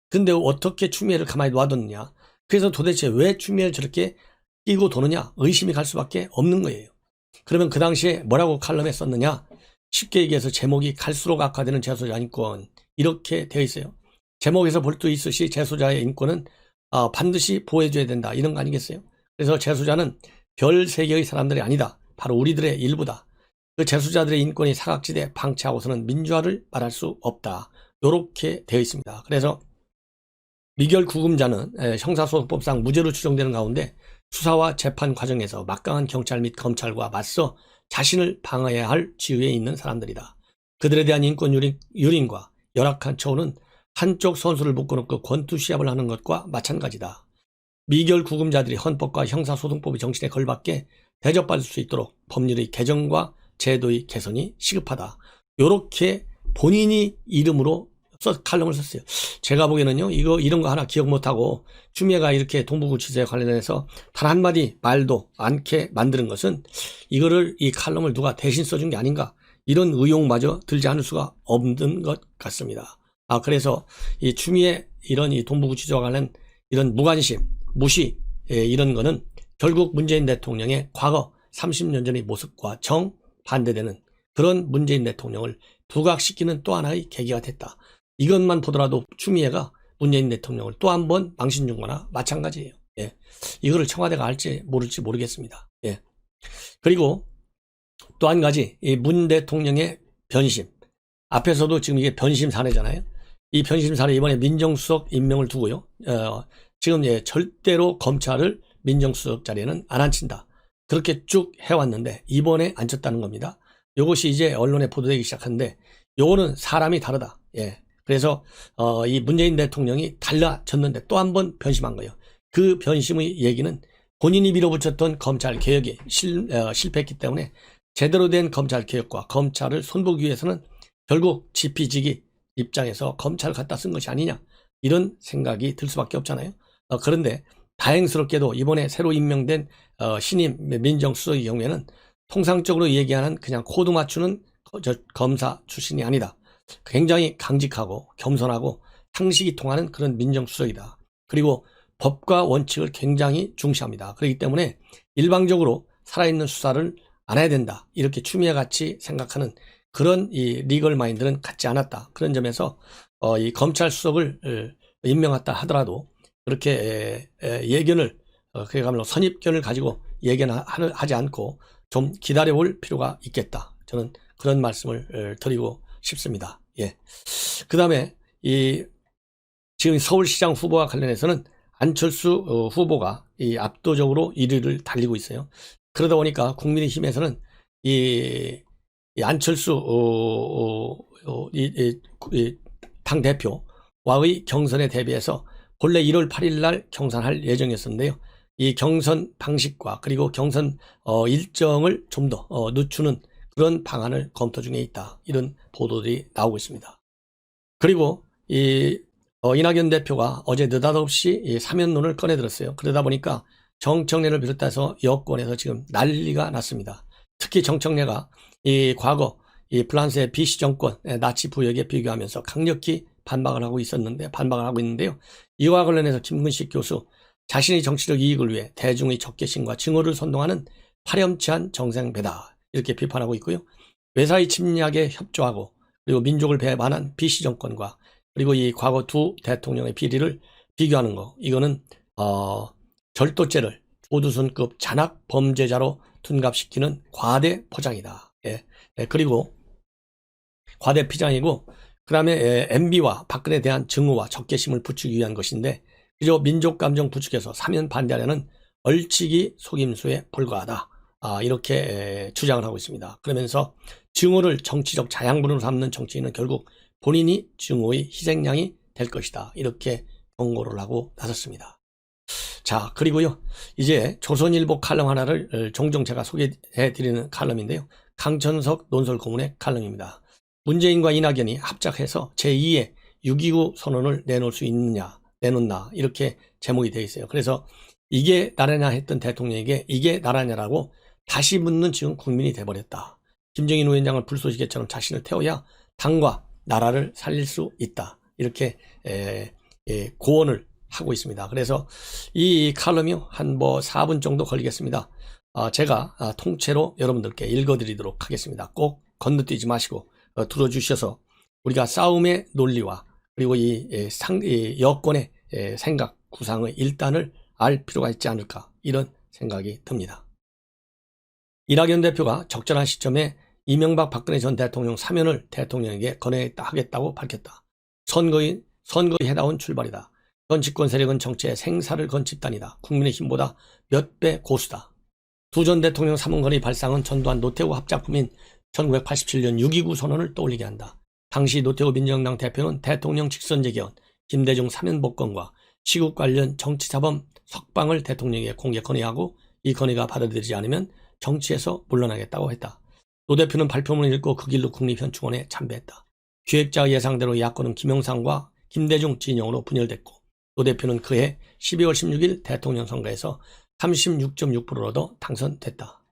[SPEAKER 1] 근데 어떻게 추미애를 가만히 놔뒀느냐. 그래서 도대체 왜 추미애를 저렇게 끼고 도느냐 의심이 갈 수밖에 없는 거예요. 그러면 그 당시에 뭐라고 칼럼에 썼느냐. 쉽게 얘기해서 제목이 갈수록 악화되는 재소자 인권 이렇게 되어 있어요. 제목에서 볼 수 있듯이 재소자의 인권은 반드시 보호해줘야 된다. 이런 거 아니겠어요? 그래서 재소자는 별 세계의 사람들이 아니다. 바로 우리들의 일부다. 그 재소자들의 인권이 사각지대에 방치하고서는 민주화를 말할 수 없다. 이렇게 되어 있습니다. 그래서 미결 구금자는 형사소송법상 무죄로 추정되는 가운데 수사와 재판 과정에서 막강한 경찰 및 검찰과 맞서 자신을 방어해야 할 지위에 있는 사람들이다. 그들에 대한 인권 유린과 열악한 처우는 한쪽 선수를 묶어놓고 권투시합을 하는 것과 마찬가지다. 미결 구금자들이 헌법과 형사소송법의 정신에 걸맞게 대접받을 수 있도록 법률의 개정과 제도의 개선이 시급하다. 이렇게 본인이 이름으로 칼럼을 썼어요. 제가 보기에는요, 이런 거 하나 기억 못하고 추미애가 이렇게 동부구치소에 관련해서 단 한마디 말도 않게 만드는 것은 이 칼럼을 누가 대신 써준 게 아닌가, 이런 의혹마저 들지 않을 수가 없는 것 같습니다. 그래서 이 추미애 이런 이 동부구치소와 관련 이런 무관심, 무시, 이런 거는 결국 문재인 대통령의 과거 30년 전의 모습과 정반대되는 그런 문재인 대통령을 부각시키는 또 하나의 계기가 됐다. 이것만 보더라도 추미애가 문재인 대통령을 또 한 번 망신 준 거나 마찬가지예요. 예. 이거를 청와대가 알지 모를지 모르겠습니다. 예. 그리고 또 한 가지, 이 문 대통령의 변심. 앞에서도 지금 이게 변심 사례잖아요. 이 변심 사례 이번에 민정수석 임명을 두고요. 지금 절대로 검찰을 민정수석 자리에는 안 앉힌다. 그렇게 쭉 해왔는데 이번에 앉혔다는 겁니다. 이것이 이제 언론에 보도되기 시작하는데 요거는 사람이 다르다. 예. 그래서 이 문재인 대통령이 달라졌는데 또 한 번 변심한 거예요. 그 변심의 얘기는 본인이 밀어붙였던 검찰 개혁이 실패했기 때문에 제대로 된 검찰 개혁과 검찰을 손보기 위해서는 결국 지피지기 입장에서 검찰을 갖다 쓴 것이 아니냐, 이런 생각이 들 수밖에 없잖아요. 그런데 다행스럽게도 이번에 새로 임명된 신임 민정수석의 경우에는 통상적으로 얘기하는 그냥 코드 맞추는 검사 출신이 아니다. 굉장히 강직하고 겸손하고 상식이 통하는 그런 민정수석이다. 그리고 법과 원칙을 굉장히 중시합니다. 그렇기 때문에 일방적으로 살아있는 수사를 안 해야 된다, 이렇게 추미애 같이 생각하는 그런 이 리걸 마인드는 갖지 않았다. 그런 점에서 이 검찰 수석을 임명했다 하더라도 그렇게 예견을 그야말로 선입견을 가지고 예견하지 않고 좀 기다려볼 필요가 있겠다. 저는 그런 말씀을 드리고 싶습니다. 예. 그 다음에 지금 서울시장 후보와 관련해서는 안철수 후보가 압도적으로 1위를 달리고 있어요. 그러다 보니까 국민의힘에서는 이 안철수 당 대표와의 경선에 대비해서 본래 1월 8일 날 경선할 예정이었는데요. 이 경선 방식과 그리고 경선 일정을 좀 더 늦추는 그런 방안을 검토 중에 있다, 이런 보도들이 나오고 있습니다. 그리고 이낙연 대표가 어제 느닷없이 사면론을 꺼내들었어요. 그러다 보니까 정청래를 비롯해서 여권에서 지금 난리가 났습니다. 특히 정청래가 과거 프랑스의 비시 정권 나치 부역에 비교하면서 강력히 반박을 하고 있는데요. 이와 관련해서 김근식 교수, 자신의 정치적 이익을 위해 대중의 적개심과 증오를 선동하는 파렴치한 정생배다, 이렇게 비판하고 있고요. 외사의 침략에 협조하고 그리고 민족을 배반한 비시 정권과 그리고 이 과거 두 대통령의 비리를 비교하는 거, 이거는 절도죄를 조두순급 잔악 범죄자로 둔갑시키는 과대 포장이다. 예. 그리고 과대 피장이고, 그 다음에 MB와 박근혜에 대한 증오와 적개심을 부추기 위한 것인데 그저 민족감정 부추겨서 사면 반대하려는 얼치기 속임수에 불과하다, 이렇게 주장을 하고 있습니다. 그러면서 증오를 정치적 자양분으로 삼는 정치인은 결국 본인이 증오의 희생양이 될 것이다, 이렇게 경고를 하고 나섰습니다. 자, 그리고요, 이제 조선일보 칼럼 하나를 종종 제가 소개해드리는 칼럼인데요. 강천석 논설고문의 칼럼입니다. 문재인과 이낙연이 합작해서 제2의 6.29 선언을 내놓을 수 있느냐, 내놓나, 이렇게 제목이 되어 있어요. 그래서 이게 나라냐 했던 대통령에게 이게 나라냐라고 다시 묻는 지금 국민이 돼버렸다. 김정인 위원장을 불쏘시개처럼 자신을 태워야 당과 나라를 살릴 수 있다, 이렇게 고언을 하고 있습니다. 그래서 이 칼럼이요, 한 4분 정도 걸리겠습니다. 제가 통째로 여러분들께 읽어드리도록 하겠습니다. 꼭 건너뛰지 마시고 들어주셔서 우리가 싸움의 논리와 그리고 이 여권의 생각 구상의 일단을 알 필요가 있지 않을까, 이런 생각이 듭니다. 이낙연 대표가 적절한 시점에 이명박 박근혜 전 대통령 사면을 대통령에게 건의하겠다고 밝혔다. 선거에 해다운 출발이다. 현 집권 세력은 정치의 생사를 건 집단이다. 국민의힘보다 몇 배 고수다. 두 전 대통령 사문 건의 발상은 전두환 노태우 합작품인 1987년 6.29 선언을 떠올리게 한다. 당시 노태우 민정당 대표는 대통령 직선제 개헌, 김대중 사면 복권과 시국 관련 정치자범 석방을 대통령에게 공개 건의하고 이 건의가 받아들이지 않으면 정치에서 물러나겠다고 했다. 노 대표는 발표문을 읽고 그 길로 국립현충원에 참배했다. 기획자 예상대로 야권은 김영삼과 김대중 진영으로 분열됐고 노 대표는 그해 12월 16일 대통령 선거에서 36.6%를 얻어 당선됐다.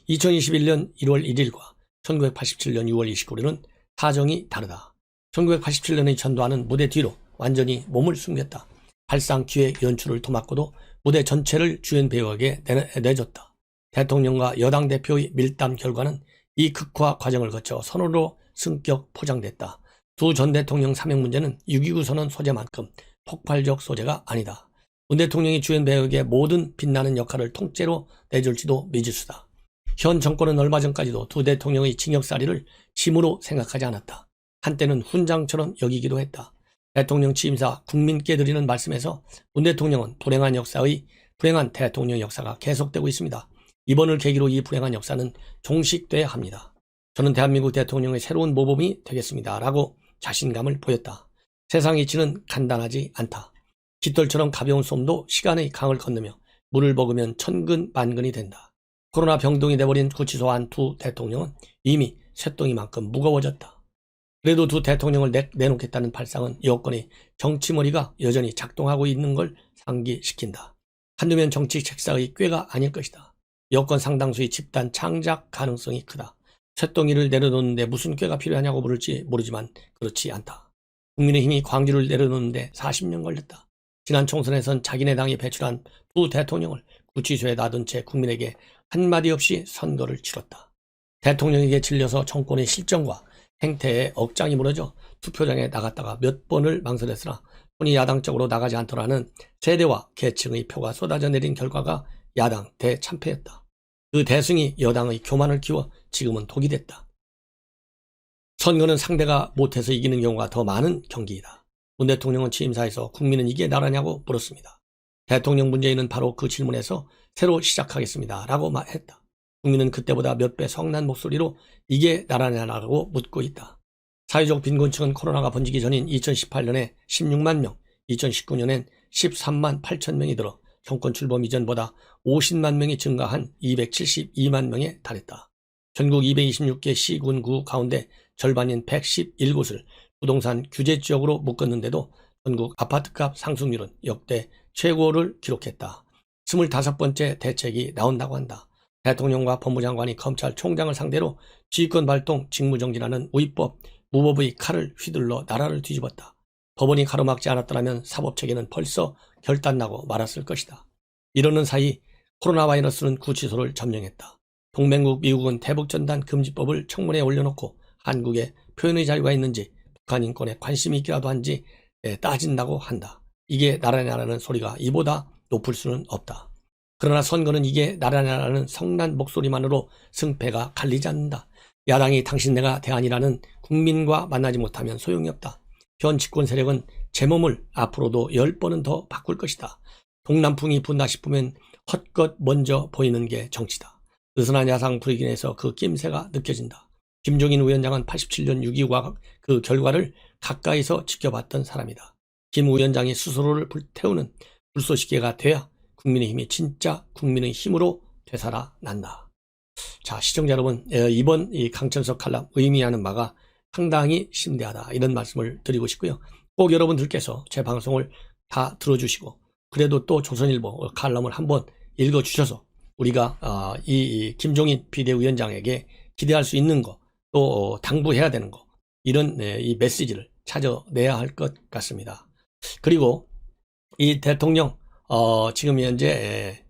[SPEAKER 1] 2021년 1월 1일과 1987년 6월 29일은 사정이 다르다. 1987년의 전두환은 무대 뒤로 완전히 몸을 숨겼다. 발상 기획 연출을 도맡고도 무대 전체를 주연 배우에게 내줬다. 대통령과 여당 대표의 밀담 결과는 이 극화 과정을 거쳐 선언으로 승격 포장됐다. 두 전 대통령 사명 문제는 6.29 선언 소재만큼 폭발적 소재가 아니다. 문 대통령이 주연 배우에게 모든 빛나는 역할을 통째로 내줄지도 미지수다. 현 정권은 얼마 전까지도 두 대통령의 징역살이를 짐으로 생각하지 않았다. 한때는 훈장처럼 여기기도 했다. 대통령 취임사 국민께 드리는 말씀에서 문 대통령은 불행한 대통령 역사가 계속되고 있습니다. 이번을 계기로 이 불행한 역사는 종식돼야 합니다. 저는 대한민국 대통령의 새로운 모범이 되겠습니다. 라고 자신감을 보였다. 세상 이치는 간단하지 않다. 깃털처럼 가벼운 솜도 시간의 강을 건너며 물을 먹으면 천근만근이 된다. 코로나 병동이 돼버린 구치소와 두 대통령은 이미 쇳덩이만큼 무거워졌다. 그래도 두 대통령을 내놓겠다는 발상은 여권의 정치머리가 여전히 작동하고 있는 걸 상기시킨다. 한두면 정치 책사의 꾀가 아닐 것이다. 여권 상당수의 집단 창작 가능성이 크다. 쇳덩이를 내려놓는데 무슨 꾀가 필요하냐고 물을지 모르지만 그렇지 않다. 국민의힘이 광주를 내려놓는데 40년 걸렸다. 지난 총선에선 자기네 당이 배출한 두 대통령을 구치소에 놔둔 채 국민에게 한마디 없이 선거를 치렀다. 대통령에게 질려서 정권의 실정과 행태에 억장이 무너져 투표장에 나갔다가 몇 번을 망설였으나 손이 야당적으로 나가지 않더라는 세대와 계층의 표가 쏟아져 내린 결과가 야당 대참패였다. 그 대승이 여당의 교만을 키워 지금은 독이 됐다. 선거는 상대가 못해서 이기는 경우가 더 많은 경기이다. 문 대통령은 취임사에서 국민은 이게 나라냐고 물었습니다. 대통령 문재인은 바로 그 질문에서 새로 시작하겠습니다. 라고 말했다. 국민은 그때보다 몇 배 성난 목소리로 이게 나라냐라고 묻고 있다. 사회적 빈곤층은 코로나가 번지기 전인 2018년에 16만 명, 2019년엔 13만 8천 명이 들어 정권 출범 이전보다 50만 명이 증가한 272만 명에 달했다. 전국 226개 시군구 가운데 절반인 111곳을 부동산 규제 지역으로 묶었는데도 전국 아파트값 상승률은 역대 최고를 기록했다. 25번째 대책이 나온다고 한다. 대통령과 법무장관이 검찰총장을 상대로 지휘권 발동, 직무정지라는 우위법, 무법의 칼을 휘둘러 나라를 뒤집었다. 법원이 가로막지 않았더라면 사법체계는 벌써 결단나고 말았을 것이다. 이러는 사이 코로나 바이러스는 구치소를 점령했다. 동맹국 미국은 대북전단 금지법을 청문회에 올려놓고 한국에 표현의 자유가 있는지 북한 인권에 관심이 있기라도 한지 따진다고 한다. 이게 나라냐라는 소리가 이보다 높을 수는 없다. 그러나 선거는 이게 나라냐라는 성난 목소리만으로 승패가 갈리지 않는다. 야당이 당신 내가 대안이라는 국민과 만나지 못하면 소용이 없다. 현 집권 세력은 제 몸을 앞으로도 10번은 더 바꿀 것이다. 동남풍이 분다 싶으면 헛것 먼저 보이는 게 정치다. 느슨한 야상 불이긴해서 그 낌새가 느껴진다. 김종인 위원장은 87년 6.25가 그 결과를 가까이서 지켜봤던 사람이다. 김 위원장이 스스로를 불태우는 불쏘시개가 돼야 국민의힘이 진짜 국민의 힘으로 되살아난다. 자, 시청자 여러분, 이번 이 강천석 칼럼 의미하는 바가 상당히 심대하다, 이런 말씀을 드리고 싶고요. 꼭 여러분들께서 제 방송을 다 들어주시고 그래도 또 조선일보 칼럼을 한번 읽어주셔서 우리가 이 김종인 비대위원장에게 기대할 수 있는 거, 또 당부해야 되는 거, 이런 이 메시지를 찾아내야 할 것 같습니다. 그리고 이 대통령 지금 현재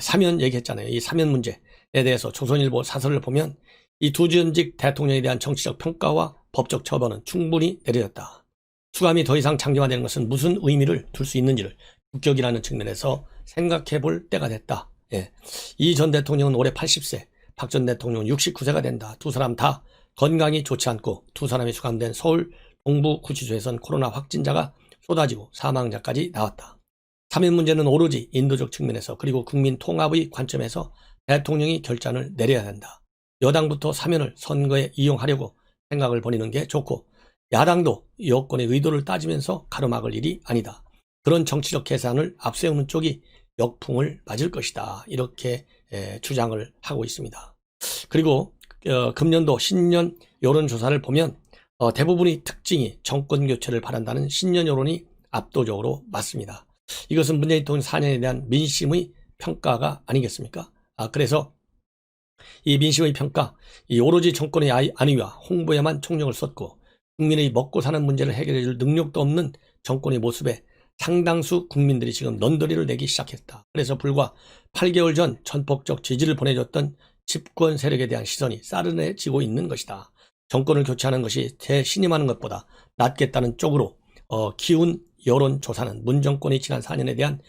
[SPEAKER 1] 사면 얘기했잖아요. 이 사면 문제에 대해서 조선일보 사설을 보면 이 두 전직 대통령에 대한 정치적 평가와 법적 처벌은 충분히 내려졌다. 수감이 더 이상 장기화되는 것은 무슨 의미를 둘 수 있는지를 국격이라는 측면에서 생각해 볼 때가 됐다. 이 전 대통령은 올해 80세, 박 전 대통령은 69세가 된다. 두 사람 다 건강이 좋지 않고 두 사람이 수감된 서울 동부 구치소에선 코로나 확진자가 쏟아지고 사망자까지 나왔다. 사면 문제는 오로지 인도적 측면에서 그리고 국민 통합의 관점에서 대통령이 결단을 내려야 한다. 여당부터 사면을 선거에 이용하려고 생각을 벌이는 게 좋고 야당도 여권의 의도를 따지면서 가로막을 일이 아니다. 그런 정치적 계산을 앞세우는 쪽이 역풍을 맞을 것이다. 이렇게 주장을 하고 있습니다. 그리고 금년도 신년 여론조사를 보면 대부분의 특징이 정권 교체를 바란다는 신년 여론이 압도적으로 맞습니다. 이것은 문재인 대통령 4년에 대한 민심의 평가가 아니겠습니까? 그래서 이 민심의 평가, 이 오로지 정권의 안위와 홍보에만 총력을 쏟고 국민의 먹고 사는 문제를 해결해 줄 능력도 없는 정권의 모습에 상당수 국민들이 지금 넌더리를 내기 시작했다. 그래서 불과 8개월 전 전폭적 지지를 보내줬던 집권 세력에 대한 시선이 싸늘해지고 있는 것이다. 정권을 교체하는 것이 재신임하는 것보다 낫겠다는 쪽으로 기운 여론조사는 문 정권의 지난 4년에 대한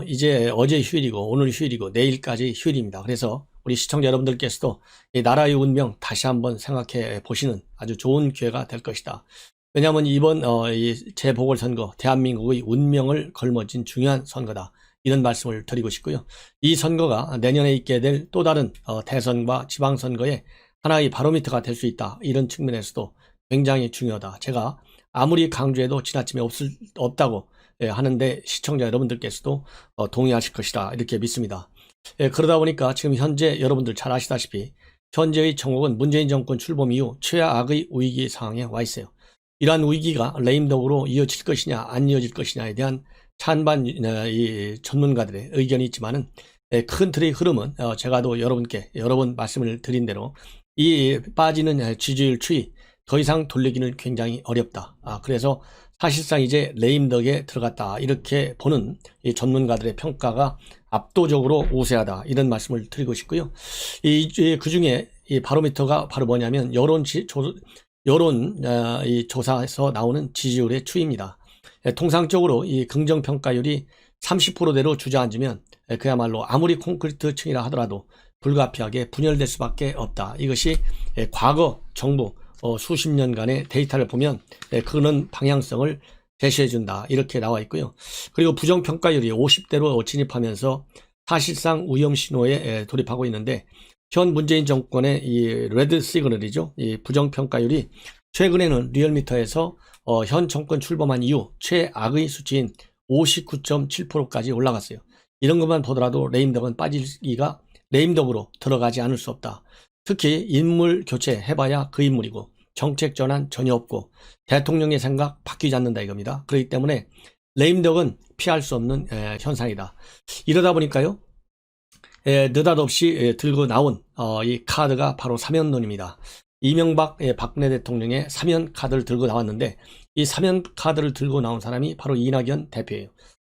[SPEAKER 1] 이제 어제 휴일이고 오늘 휴일이고 내일까지 휴일입니다. 그래서 우리 시청자 여러분들께서도 이 나라의 운명 다시 한번 생각해 보시는 아주 좋은 기회가 될 것이다. 왜냐하면 이번 이 재보궐선거 대한민국의 운명을 걸머쥔 중요한 선거다. 이런 말씀을 드리고 싶고요. 이 선거가 내년에 있게 될 또 다른 대선과 지방선거의 하나의 바로미터가 될 수 있다. 이런 측면에서도 굉장히 중요하다. 제가 아무리 강조해도 지나침이 없다고 하는데 시청자 여러분들께서도 동의하실 것이다. 이렇게 믿습니다. 그러다 보니까 지금 현재 여러분들 잘 아시다시피 현재의 정국은 문재인 정권 출범 이후 최악의 위기 상황에 와 있어요. 이러한 위기가 레임덕으로 이어질 것이냐 안 이어질 것이냐에 대한 찬반 이 전문가들의 의견이 있지만은 큰 틀의 흐름은 제가 또 여러분께 여러 번 말씀을 드린 대로 이 빠지는 지지율 추이 더 이상 돌리기는 굉장히 어렵다. 그래서 사실상 이제 레임덕에 들어갔다. 이렇게 보는 이 전문가들의 평가가 압도적으로 우세하다. 이런 말씀을 드리고 싶고요. 그 중에 이 바로미터가 바로 뭐냐면 이 조사에서 나오는 지지율의 추이입니다. 통상적으로 이 긍정평가율이 30%대로 주저앉으면 그야말로 아무리 콘크리트층이라 하더라도 불가피하게 분열될 수밖에 없다. 이것이 과거 정부 수십 년간의 데이터를 보면 그런 방향성을 제시해준다. 이렇게 나와 있고요. 그리고 부정평가율이 50대로 진입하면서 사실상 위험신호에 돌입하고 있는데 현 문재인 정권의 이 레드 시그널이죠. 이 부정평가율이 최근에는 리얼미터에서 현 정권 출범한 이후 최악의 수치인 59.7%까지 올라갔어요. 이런 것만 보더라도 레임덕은 빠지기가 레임덕으로 들어가지 않을 수 없다. 특히 인물 교체 해봐야 그 인물이고 정책 전환 전혀 없고 대통령의 생각 바뀌지 않는다 이겁니다. 그렇기 때문에 레임덕은 피할 수 없는 현상이다. 이러다 보니까요. 느닷없이 들고 나온 이 카드가 바로 사면론입니다. 이명박 박근혜 대통령의 사면 카드를 들고 나왔는데 이 사면 카드를 들고 나온 사람이 바로 이낙연 대표예요.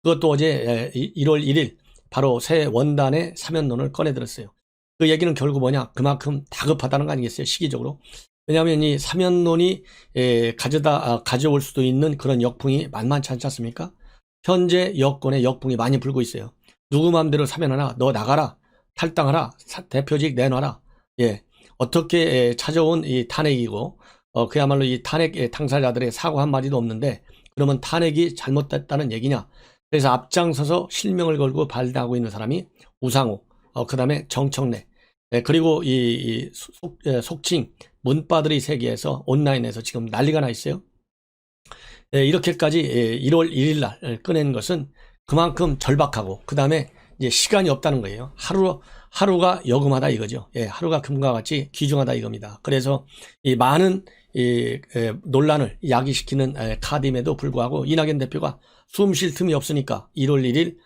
[SPEAKER 1] 그것도 어제 1월 1일 바로 새 원단의 사면론을 꺼내들었어요. 그 얘기는 결국 뭐냐? 그만큼 다급하다는 거 아니겠어요? 시기적으로. 왜냐하면 이 사면론이 가져올 수도 있는 그런 역풍이 만만치 않지 않습니까? 현재 여권의 역풍이 많이 불고 있어요. 누구 마음대로 사면하나, 너 나가라, 탈당하라, 대표직 내놔라. 어떻게 찾아온 이 탄핵이고, 그야말로 이 탄핵 당사자들의 사고 한마디도 없는데, 그러면 탄핵이 잘못됐다는 얘기냐? 그래서 앞장서서 실명을 걸고 발대하고 있는 사람이 우상호, 그 다음에 정청래, 그리고 이 속칭 문바들의 세계에서 온라인에서 지금 난리가 나 있어요. 이렇게까지 1월 1일 날 꺼낸 것은 그만큼 절박하고 그 다음에 이제 시간이 없다는 거예요. 하루가 여금하다 이거죠. 하루가 금과 같이 귀중하다 이겁니다. 그래서 이 많은 논란을 야기시키는 카드임에도 불구하고 이낙연 대표가 숨 쉴 틈이 없으니까 1월 1일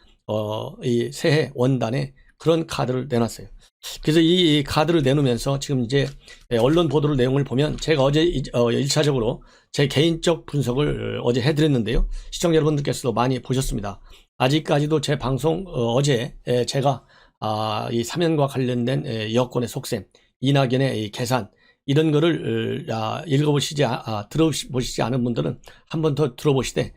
[SPEAKER 1] 이 새해 원단에 그런 카드를 내놨어요. 그래서 이 카드를 내놓으면서 지금 이제 언론 보도 내용을 보면 제가 어제 1차적으로 제 개인적 분석을 어제 해드렸는데요. 시청자 여러분들께서도 많이 보셨습니다. 아직까지도 제 방송 어제 제가 이 사면과 관련된 여권의 속셈, 이낙연의 이 계산 이런 거를 들어보시지 않은 분들은 한 번 더 들어보시되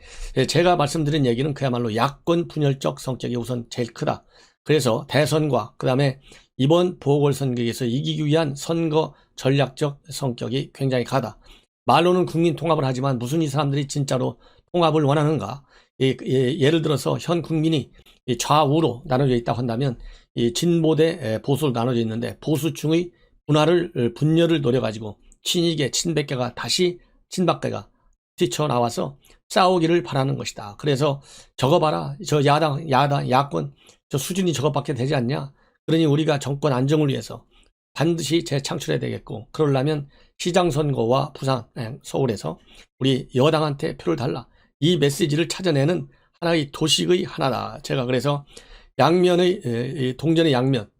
[SPEAKER 1] 제가 말씀드린 얘기는 그야말로 야권 분열적 성격이 우선 제일 크다. 그래서 대선과 그 다음에 이번 보궐선거에서 이기기 위한 선거 전략적 성격이 굉장히 가다. 말로는 국민 통합을 하지만 무슨 이 사람들이 진짜로 통합을 원하는가? 예를 들어서 현 국민이 좌우로 나눠져 있다고 한다면 이 진보 대 보수로 나눠져 있는데 보수층의 분열을 노려가지고 친이계 친백계가 다시 친박계가 뛰쳐나와서 싸우기를 바라는 것이다. 그래서 저거 봐라. 저 야권 저 수준이 저것밖에 되지 않냐? 그러니 우리가 정권 안정을 위해서 반드시 재창출해야 되겠고 그러려면 시장선거와 부산, 서울에서 우리 여당한테 표를 달라. 이 메시지를 찾아내는 하나의 도식의 하나다. 제가 그래서 양면의 동전의 양면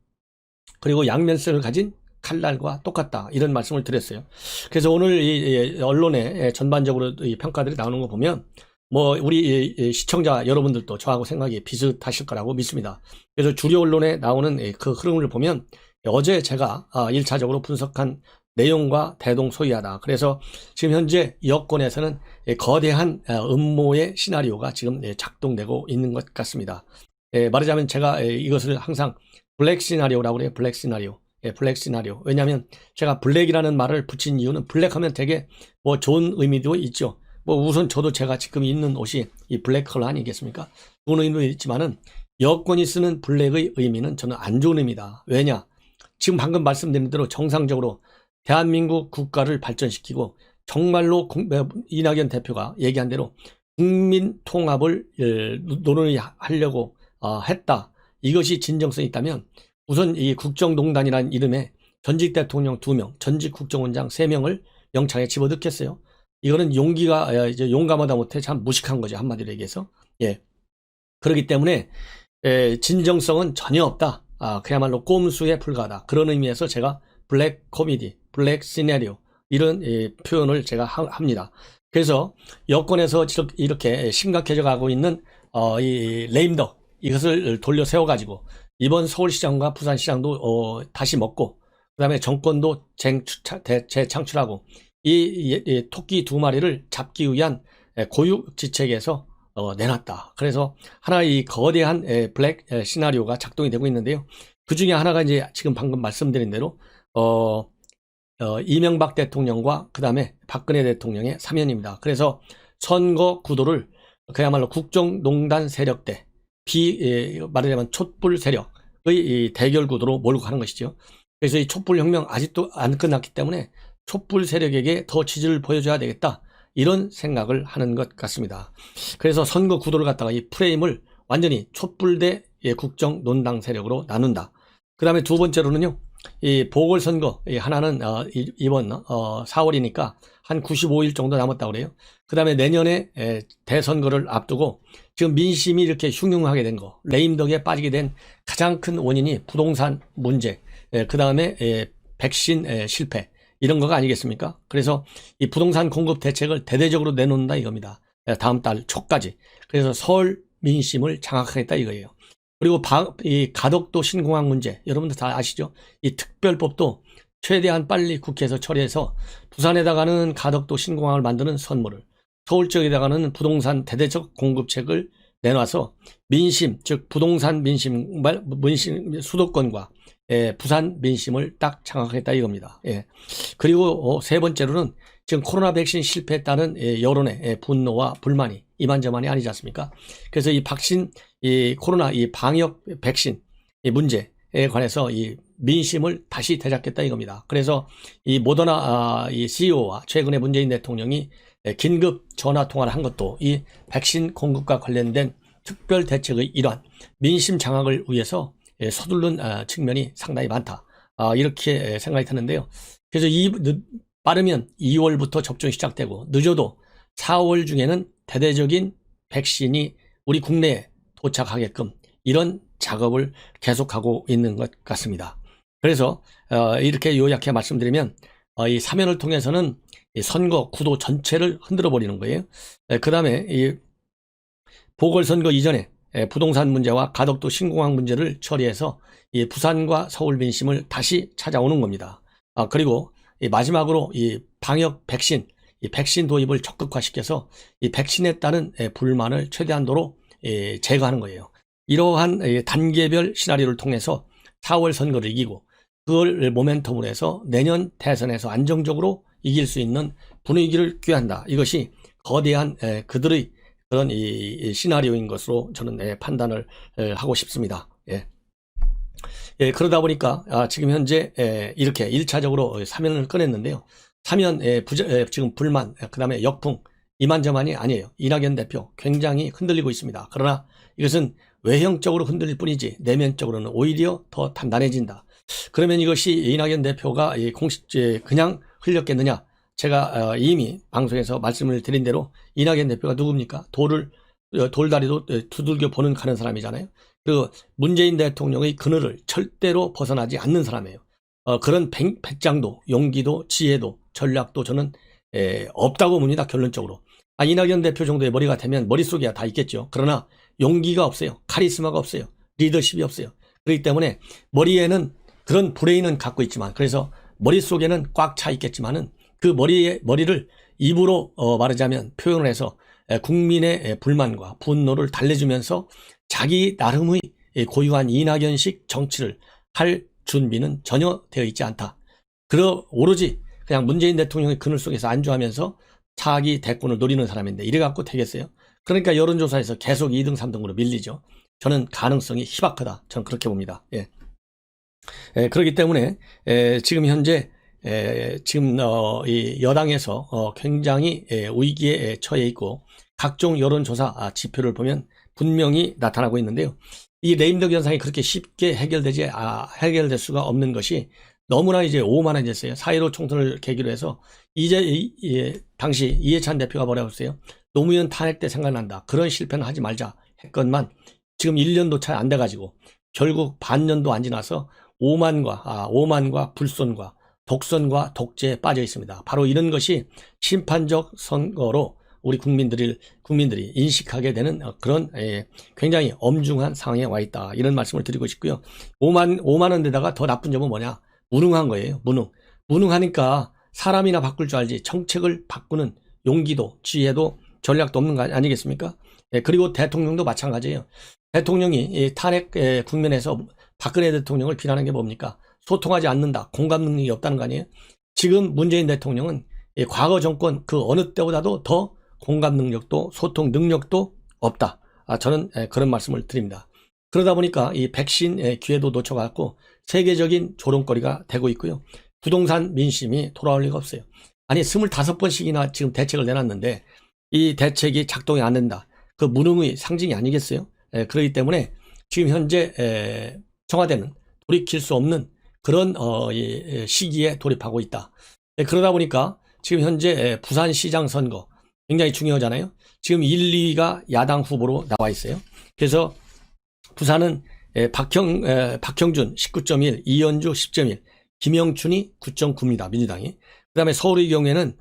[SPEAKER 1] 그리고 양면성을 가진 칼날과 똑같다. 이런 말씀을 드렸어요. 그래서 오늘 이 언론에 전반적으로 이 평가들이 나오는 거 보면 뭐 우리 시청자 여러분들도 저하고 생각이 비슷하실 거라고 믿습니다. 그래서 주류 언론에 나오는 그 흐름을 보면 어제 제가 1차적으로 분석한 내용과 대동소이하다. 그래서 지금 현재 여권에서는 거대한 음모의 시나리오가 지금 작동되고 있는 것 같습니다. 말하자면 제가 이것을 항상 블랙 시나리오라고 그래요. 블랙 시나리오. 블랙 시나리오. 왜냐하면 제가 블랙이라는 말을 붙인 이유는 블랙하면 되게 뭐 좋은 의미도 있죠. 뭐 우선 저도 제가 지금 입는 옷이 이 블랙 컬러 아니겠습니까? 좋은 의미도 있지만은 여권이 쓰는 블랙의 의미는 저는 안 좋은 의미다. 왜냐? 지금 방금 말씀드린 대로 정상적으로 대한민국 국가를 발전시키고 정말로 이낙연 대표가 얘기한 대로 국민 통합을 논의하려고 했다. 이것이 진정성이 있다면 우선 이 국정농단이라는 이름에 전직 대통령 2명, 전직 국정원장 3명을 영창에 집어넣겠어요. 이거는 용기가 이제 용감하다 못해 참 무식한 거죠. 한마디로 얘기해서. 예. 그렇기 때문에 진정성은 전혀 없다. 그야말로 꼼수에 불과하다. 그런 의미에서 제가 블랙 코미디, 블랙 시나리오 이런 표현을 제가 합니다. 그래서 여권에서 이렇게 심각해져 가고 있는 이 레임덕 이것을 돌려 세워가지고 이번 서울시장과 부산시장도 다시 먹고 그다음에 정권도 재창출하고 이 토끼 2마리를 잡기 위한 고육지책에서 내놨다. 그래서 하나의 거대한 블랙 시나리오가 작동이 되고 있는데요. 그 중에 하나가 이제 지금 방금 말씀드린 대로 이명박 대통령과 그 다음에 박근혜 대통령의 사면입니다. 그래서 선거 구도를 그야말로 국정농단 세력대 말하자면 촛불 세력의 대결 구도로 몰고 가는 것이죠. 그래서 이 촛불혁명 아직도 안 끝났기 때문에 촛불 세력에게 더 지지를 보여줘야 되겠다. 이런 생각을 하는 것 같습니다. 그래서 선거 구도를 갖다가 이 프레임을 완전히 촛불 대 국정논당 세력으로 나눈다. 그 다음에 두 번째로는요. 이 보궐선거 하나는 이번 4월이니까 한 95일 정도 남았다고 그래요. 그 다음에 내년에 대선거를 앞두고 지금 민심이 이렇게 흉흉하게 된 거, 레임덕에 빠지게 된 가장 큰 원인이 부동산 문제, 그 다음에 백신 실패 이런 거가 아니겠습니까? 그래서 이 부동산 공급 대책을 대대적으로 내놓는다 이겁니다. 다음 달 초까지. 그래서 서울 민심을 장악하겠다 이거예요. 그리고 이 가덕도 신공항 문제 여러분들 다 아시죠? 이 특별법도 최대한 빨리 국회에서 처리해서 부산에다가는 가덕도 신공항을 만드는 선물을 서울 쪽에다가는 부동산 대대적 공급책을 내놔서 민심 즉 부동산 민심 수도권과 부산 민심을 딱 장악하겠다 이겁니다. 그리고 세 번째로는 지금 코로나 백신 실패에 따른 여론의 분노와 불만이 이만저만이 아니지 않습니까? 그래서 이 코로나 방역 백신 문제에 관해서 이 민심을 다시 되잡겠다 이겁니다. 그래서 이 모더나 이 CEO와 최근에 문재인 대통령이 긴급 전화 통화를 한 것도 이 백신 공급과 관련된 특별 대책의 일환, 민심 장악을 위해서 서두른 측면이 상당히 많다. 이렇게 생각이 드는데요. 그래서 빠르면 2월부터 접종이 시작되고 늦어도 4월 중에는 대대적인 백신이 우리 국내에 도착하게끔 이런 작업을 계속하고 있는 것 같습니다. 그래서 이렇게 요약해 말씀드리면 이 사면을 통해서는 이 선거 구도 전체를 흔들어 버리는 거예요. 그 다음에 이 보궐선거 이전에 부동산 문제와 가덕도 신공항 문제를 처리해서 이 부산과 서울 민심을 다시 찾아오는 겁니다. 그리고 마지막으로 이 방역 백신, 이 백신 도입을 적극화시켜서 이 백신에 따른 불만을 최대한도로 제거하는 거예요. 이러한 단계별 시나리오를 통해서 4월 선거를 이기고 그걸 모멘텀으로 해서 내년 대선에서 안정적으로 이길 수 있는 분위기를 꾀한다. 이것이 거대한 그들의 그런 이 시나리오인 것으로 저는 판단을 하고 싶습니다. 그러다 보니까 지금 현재 이렇게 1차적으로 사면을 꺼냈는데요. 사면 지금 불만, 그 다음에 역풍 이만저만이 아니에요. 이낙연 대표 굉장히 흔들리고 있습니다. 그러나 이것은 외형적으로 흔들릴 뿐이지 내면적으로는 오히려 더 단단해진다. 그러면 이것이 이낙연 대표가 그냥 흘렸겠느냐? 제가 이미 방송에서 말씀을 드린 대로 이낙연 대표가 누굽니까? 돌다리도 두들겨 보는 가는 사람이잖아요. 그리고 문재인 대통령의 그늘을 절대로 벗어나지 않는 사람이에요. 그런 배짱도, 용기도, 지혜도, 전략도 저는 없다고 봅니다. 결론적으로. 이낙연 대표 정도의 머리가 되면 머릿속에 다 있겠죠. 그러나 용기가 없어요. 카리스마가 없어요. 리더십이 없어요. 그렇기 때문에 머리에는 그런 브레인은 갖고 있지만, 그래서 머릿속에는 꽉 차 있겠지만은 그 머리를 입으로 말하자면 표현을 해서 국민의 불만과 분노를 달래주면서 자기 나름의 고유한 이낙연식 정치를 할 준비는 전혀 되어 있지 않다. 오로지 그냥 문재인 대통령의 그늘 속에서 안주하면서 차기 대권을 노리는 사람인데 이래 갖고 되겠어요? 그러니까 여론조사에서 계속 2등, 3등으로 밀리죠. 저는 가능성이 희박하다. 저는 그렇게 봅니다. 예. 그렇기 때문에 지금 현재 지금 이 여당에서 굉장히 위기에 처해 있고 각종 여론조사 지표를 보면 분명히 나타나고 있는데요. 이 레임덕 현상이 그렇게 쉽게 해결될 수가 없는 것이 너무나 이제 오만해졌어요. 4.15 총선을 계기로 해서 이제 당시 이해찬 대표가 뭐라고 했어요? 노무현 탄핵 때 생각난다. 그런 실패는 하지 말자 했건만 지금 1년도 채 안 돼가지고 결국 반년도 안 지나서 오만과 불손과 독선과 독재에 빠져 있습니다. 바로 이런 것이 심판적 선거로 우리 국민들이 인식하게 되는 그런 굉장히 엄중한 상황에 와 있다. 이런 말씀을 드리고 싶고요. 오만한 데다가 더 나쁜 점은 뭐냐? 무능한 거예요. 무능하니까 사람이나 바꿀 줄 알지 정책을 바꾸는 용기도 지혜도 전략도 없는 거 아니겠습니까? 그리고 대통령도 마찬가지예요. 대통령이 탄핵 국면에서 박근혜 대통령을 비난한 게 뭡니까? 소통하지 않는다. 공감 능력이 없다는 거 아니에요? 지금 문재인 대통령은 과거 정권 그 어느 때보다도 더 공감 능력도 소통 능력도 없다. 저는 그런 말씀을 드립니다. 그러다 보니까 이 백신 기회도 놓쳐갖고 세계적인 조롱거리가 되고 있고요. 부동산 민심이 돌아올 리가 없어요. 아니 25번씩이나 지금 대책을 내놨는데 이 대책이 작동이 안 된다. 그 무능의 상징이 아니겠어요? 그렇기 때문에 지금 현재 청와대는 돌이킬 수 없는 그런 시기에 돌입하고 있다. 그러다 보니까 지금 현재 부산시장 선거 굉장히 중요하잖아요. 지금 1, 2위가 야당 후보로 나와 있어요. 그래서 부산은 박형준 19.1, 이현주 10.1, 김영춘이 9.9입니다. 민주당이. 그 다음에 서울의 경우에는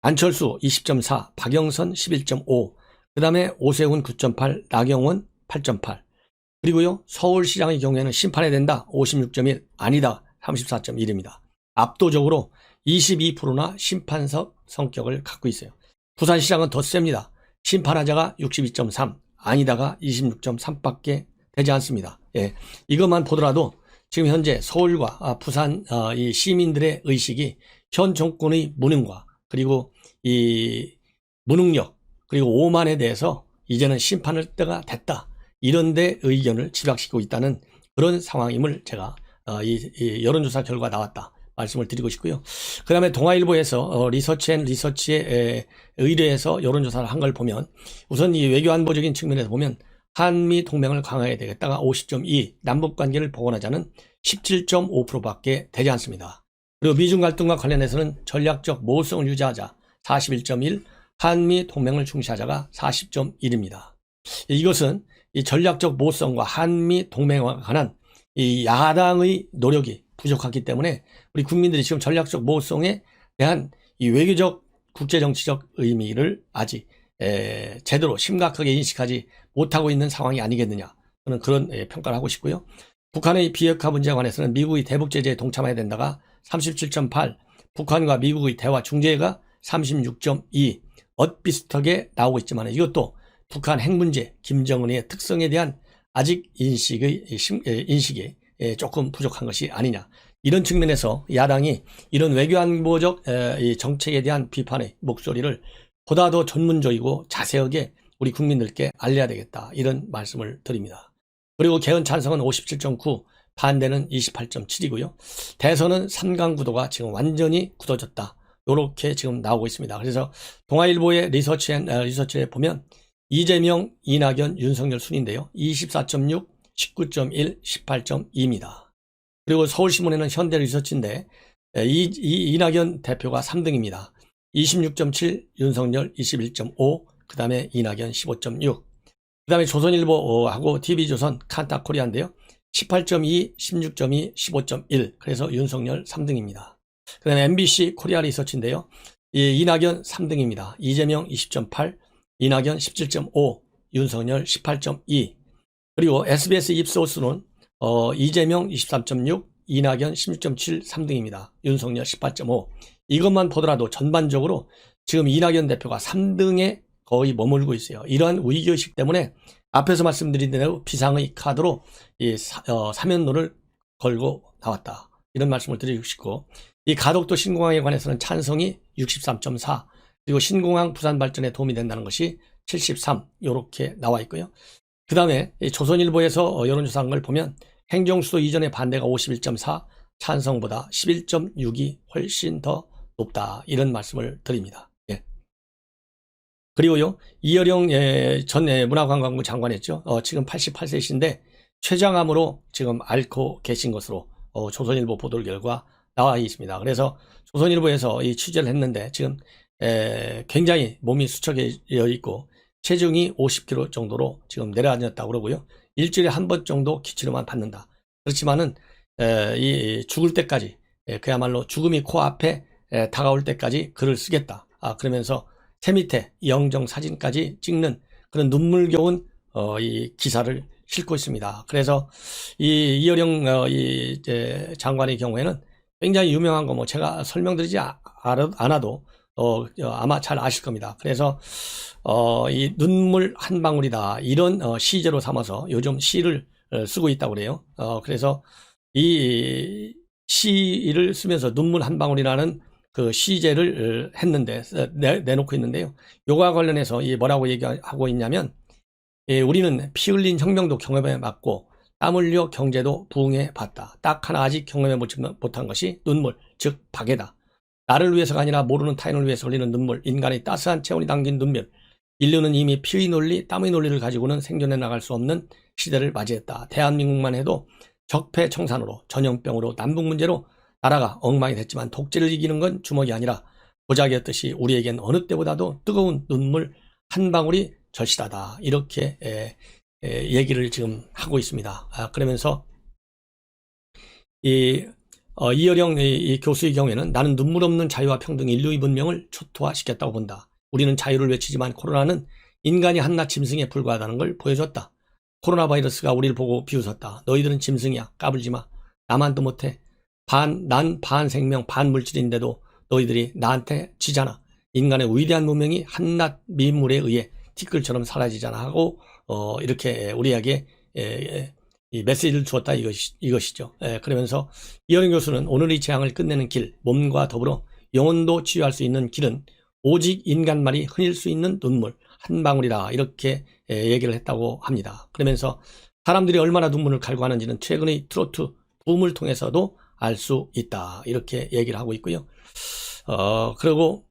[SPEAKER 1] 안철수 20.4, 박영선 11.5, 그 다음에 오세훈 9.8, 나경원 8.8. 그리고요, 서울시장의 경우에는 심판해야 된다 56.1, 아니다 34.1입니다. 압도적으로 22%나 심판석 성격을 갖고 있어요. 부산시장은 더 셉니다. 심판하자가 62.3, 아니다가 26.3밖에 되지 않습니다. 이것만 보더라도 지금 현재 서울과 부산 이 시민들의 의식이 현 정권의 무능과 그리고 이 무능력 그리고 오만에 대해서 이제는 심판할 때가 됐다. 이런 데 의견을 집약시키고 있다는 그런 상황임을 제가 이 여론조사 결과 나왔다 말씀을 드리고 싶고요. 그 다음에 동아일보에서 리서치에 의뢰해서 여론조사를 한 걸 보면 우선 이 외교안보적인 측면에서 보면 한미 동맹을 강화해야 되겠다가 50.2, 남북관계를 복원하자는 17.5%밖에 되지 않습니다. 그리고 미중 갈등과 관련해서는 전략적 모호성을 유지하자 41.1, 한미 동맹을 중시하자가 40.1입니다. 이것은 이 전략적 모호성과 한미 동맹과 관한 이 야당의 노력이 부족하기 때문에 우리 국민들이 지금 전략적 모호성에 대한 이 외교적 국제정치적 의미를 아직 제대로 심각하게 인식하지 못하고 있는 상황이 아니겠느냐. 저는 그런 평가를 하고 싶고요. 북한의 비핵화 문제에 관해서는 미국의 대북제재에 동참해야 된다가 37.8, 북한과 미국의 대화 중재가 36.2, 엇비슷하게 나오고 있지만 이것도 북한 핵 문제, 김정은의 특성에 대한 아직 인식이 조금 부족한 것이 아니냐. 이런 측면에서 야당이 이런 외교안보적 정책에 대한 비판의 목소리를 보다 더 전문적이고 자세하게 우리 국민들께 알려야 되겠다. 이런 말씀을 드립니다. 그리고 개헌 찬성은 57.9, 반대는 28.7이고요. 대선은 3강 구도가 지금 완전히 굳어졌다. 이렇게 지금 나오고 있습니다. 그래서 동아일보의 리서치에 보면 이재명, 이낙연, 윤석열 순인데요. 24.6, 19.1, 18.2입니다. 그리고 서울신문에는 현대리서치인데 이낙연 대표가 3등입니다. 26.7, 윤석열 21.5, 그 다음에 이낙연 15.6. 그 다음에 조선일보하고 TV조선, 칸타코리아인데요. 18.2, 16.2, 15.1. 그래서 윤석열 3등입니다. 그 다음에 MBC 코리아 리서치인데요. 이낙연 3등입니다. 이재명 20.8, 이낙연 17.5, 윤석열 18.2. 그리고 SBS 입소수는 이재명 23.6, 이낙연 16.7, 3등입니다. 윤석열 18.5. 이것만 보더라도 전반적으로 지금 이낙연 대표가 3등에 거의 머물고 있어요. 이러한 위기의식 때문에 앞에서 말씀드린 대로 비상의 카드로 이 사면노를 걸고 나왔다. 이런 말씀을 드리고 싶고, 이 가덕도 신공항에 관해서는 찬성이 63.4, 그리고 신공항 부산 발전에 도움이 된다는 것이 73, 이렇게 나와 있고요. 그 다음에 조선일보에서 여론조사한 걸 보면 행정수도 이전의 반대가 51.4, 찬성보다 11.6이 훨씬 더 높다. 이런 말씀을 드립니다. 예. 그리고요, 이어령 전 문화관광부 장관이었죠. 지금 88세이신데 췌장암으로 지금 앓고 계신 것으로 조선일보 보도 결과 나와 있습니다. 그래서 조선일보에서 이 취재를 했는데 지금 굉장히 몸이 수척해져 있고 체중이 50kg 정도로 지금 내려앉았다고 그러고요. 일주일에 한 번 정도 기치료만 받는다. 그렇지만은 이 죽을 때까지 그야말로 죽음이 코앞에 다가올 때까지 글을 쓰겠다. 그러면서 새 밑에 영정 사진까지 찍는 그런 눈물겨운 이 기사를 싣고 있습니다. 그래서 이 이어령 장관의 경우에는 굉장히 유명한 거 뭐 제가 설명드리지 않아도 아마 잘 아실 겁니다. 그래서 이 눈물 한 방울이다, 이런 시제로 삼아서 요즘 시를 쓰고 있다고 그래요. 그래서 이 시를 쓰면서 눈물 한 방울이라는 그 시제를 했는데 내놓고 있는데요. 요거와 관련해서 뭐라고 얘기하고 있냐면, 우리는 피 흘린 혁명도 경험해 봤고 땀 흘려 경제도 부흥해 봤다. 딱 하나 아직 경험해 못한 것이 눈물, 즉 박애다. 나를 위해서가 아니라 모르는 타인을 위해서 흘리는 눈물, 인간의 따스한 체온이 담긴 눈물. 인류는 이미 피의 논리, 땀의 논리를 가지고는 생존해 나갈 수 없는 시대를 맞이했다. 대한민국만 해도 적폐청산으로, 전염병으로, 남북 문제로 나라가 엉망이 됐지만 독재를 이기는 건 주먹이 아니라 보자기였듯이 우리에겐 어느 때보다도 뜨거운 눈물 한 방울이 절실하다. 이렇게 얘기를 지금 하고 있습니다. 그러면서 이어령 이 교수의 경우에는 나는 눈물 없는 자유와 평등, 인류의 문명을 초토화시켰다고 본다. 우리는 자유를 외치지만 코로나는 인간이 한낱 짐승에 불과하다는 걸 보여줬다. 코로나 바이러스가 우리를 보고 비웃었다. 너희들은 짐승이야. 까불지 마. 나만도 못해. 난 반생명 반물질인데도 너희들이 나한테 지잖아. 인간의 위대한 문명이 한낱 민물에 의해 티끌처럼 사라지잖아 하고 이렇게 우리에게 이 메시지를 주었다, 이것이죠. 그러면서 이어령 교수는 오늘의 재앙을 끝내는 길, 몸과 더불어 영혼도 치유할 수 있는 길은 오직 인간만이 흘릴 수 있는 눈물 한 방울이라, 이렇게 얘기를 했다고 합니다. 그러면서 사람들이 얼마나 눈물을 갈구하는지는 최근의 트로트 붐을 통해서도 알 수 있다, 이렇게 얘기를 하고 있고요. 그리고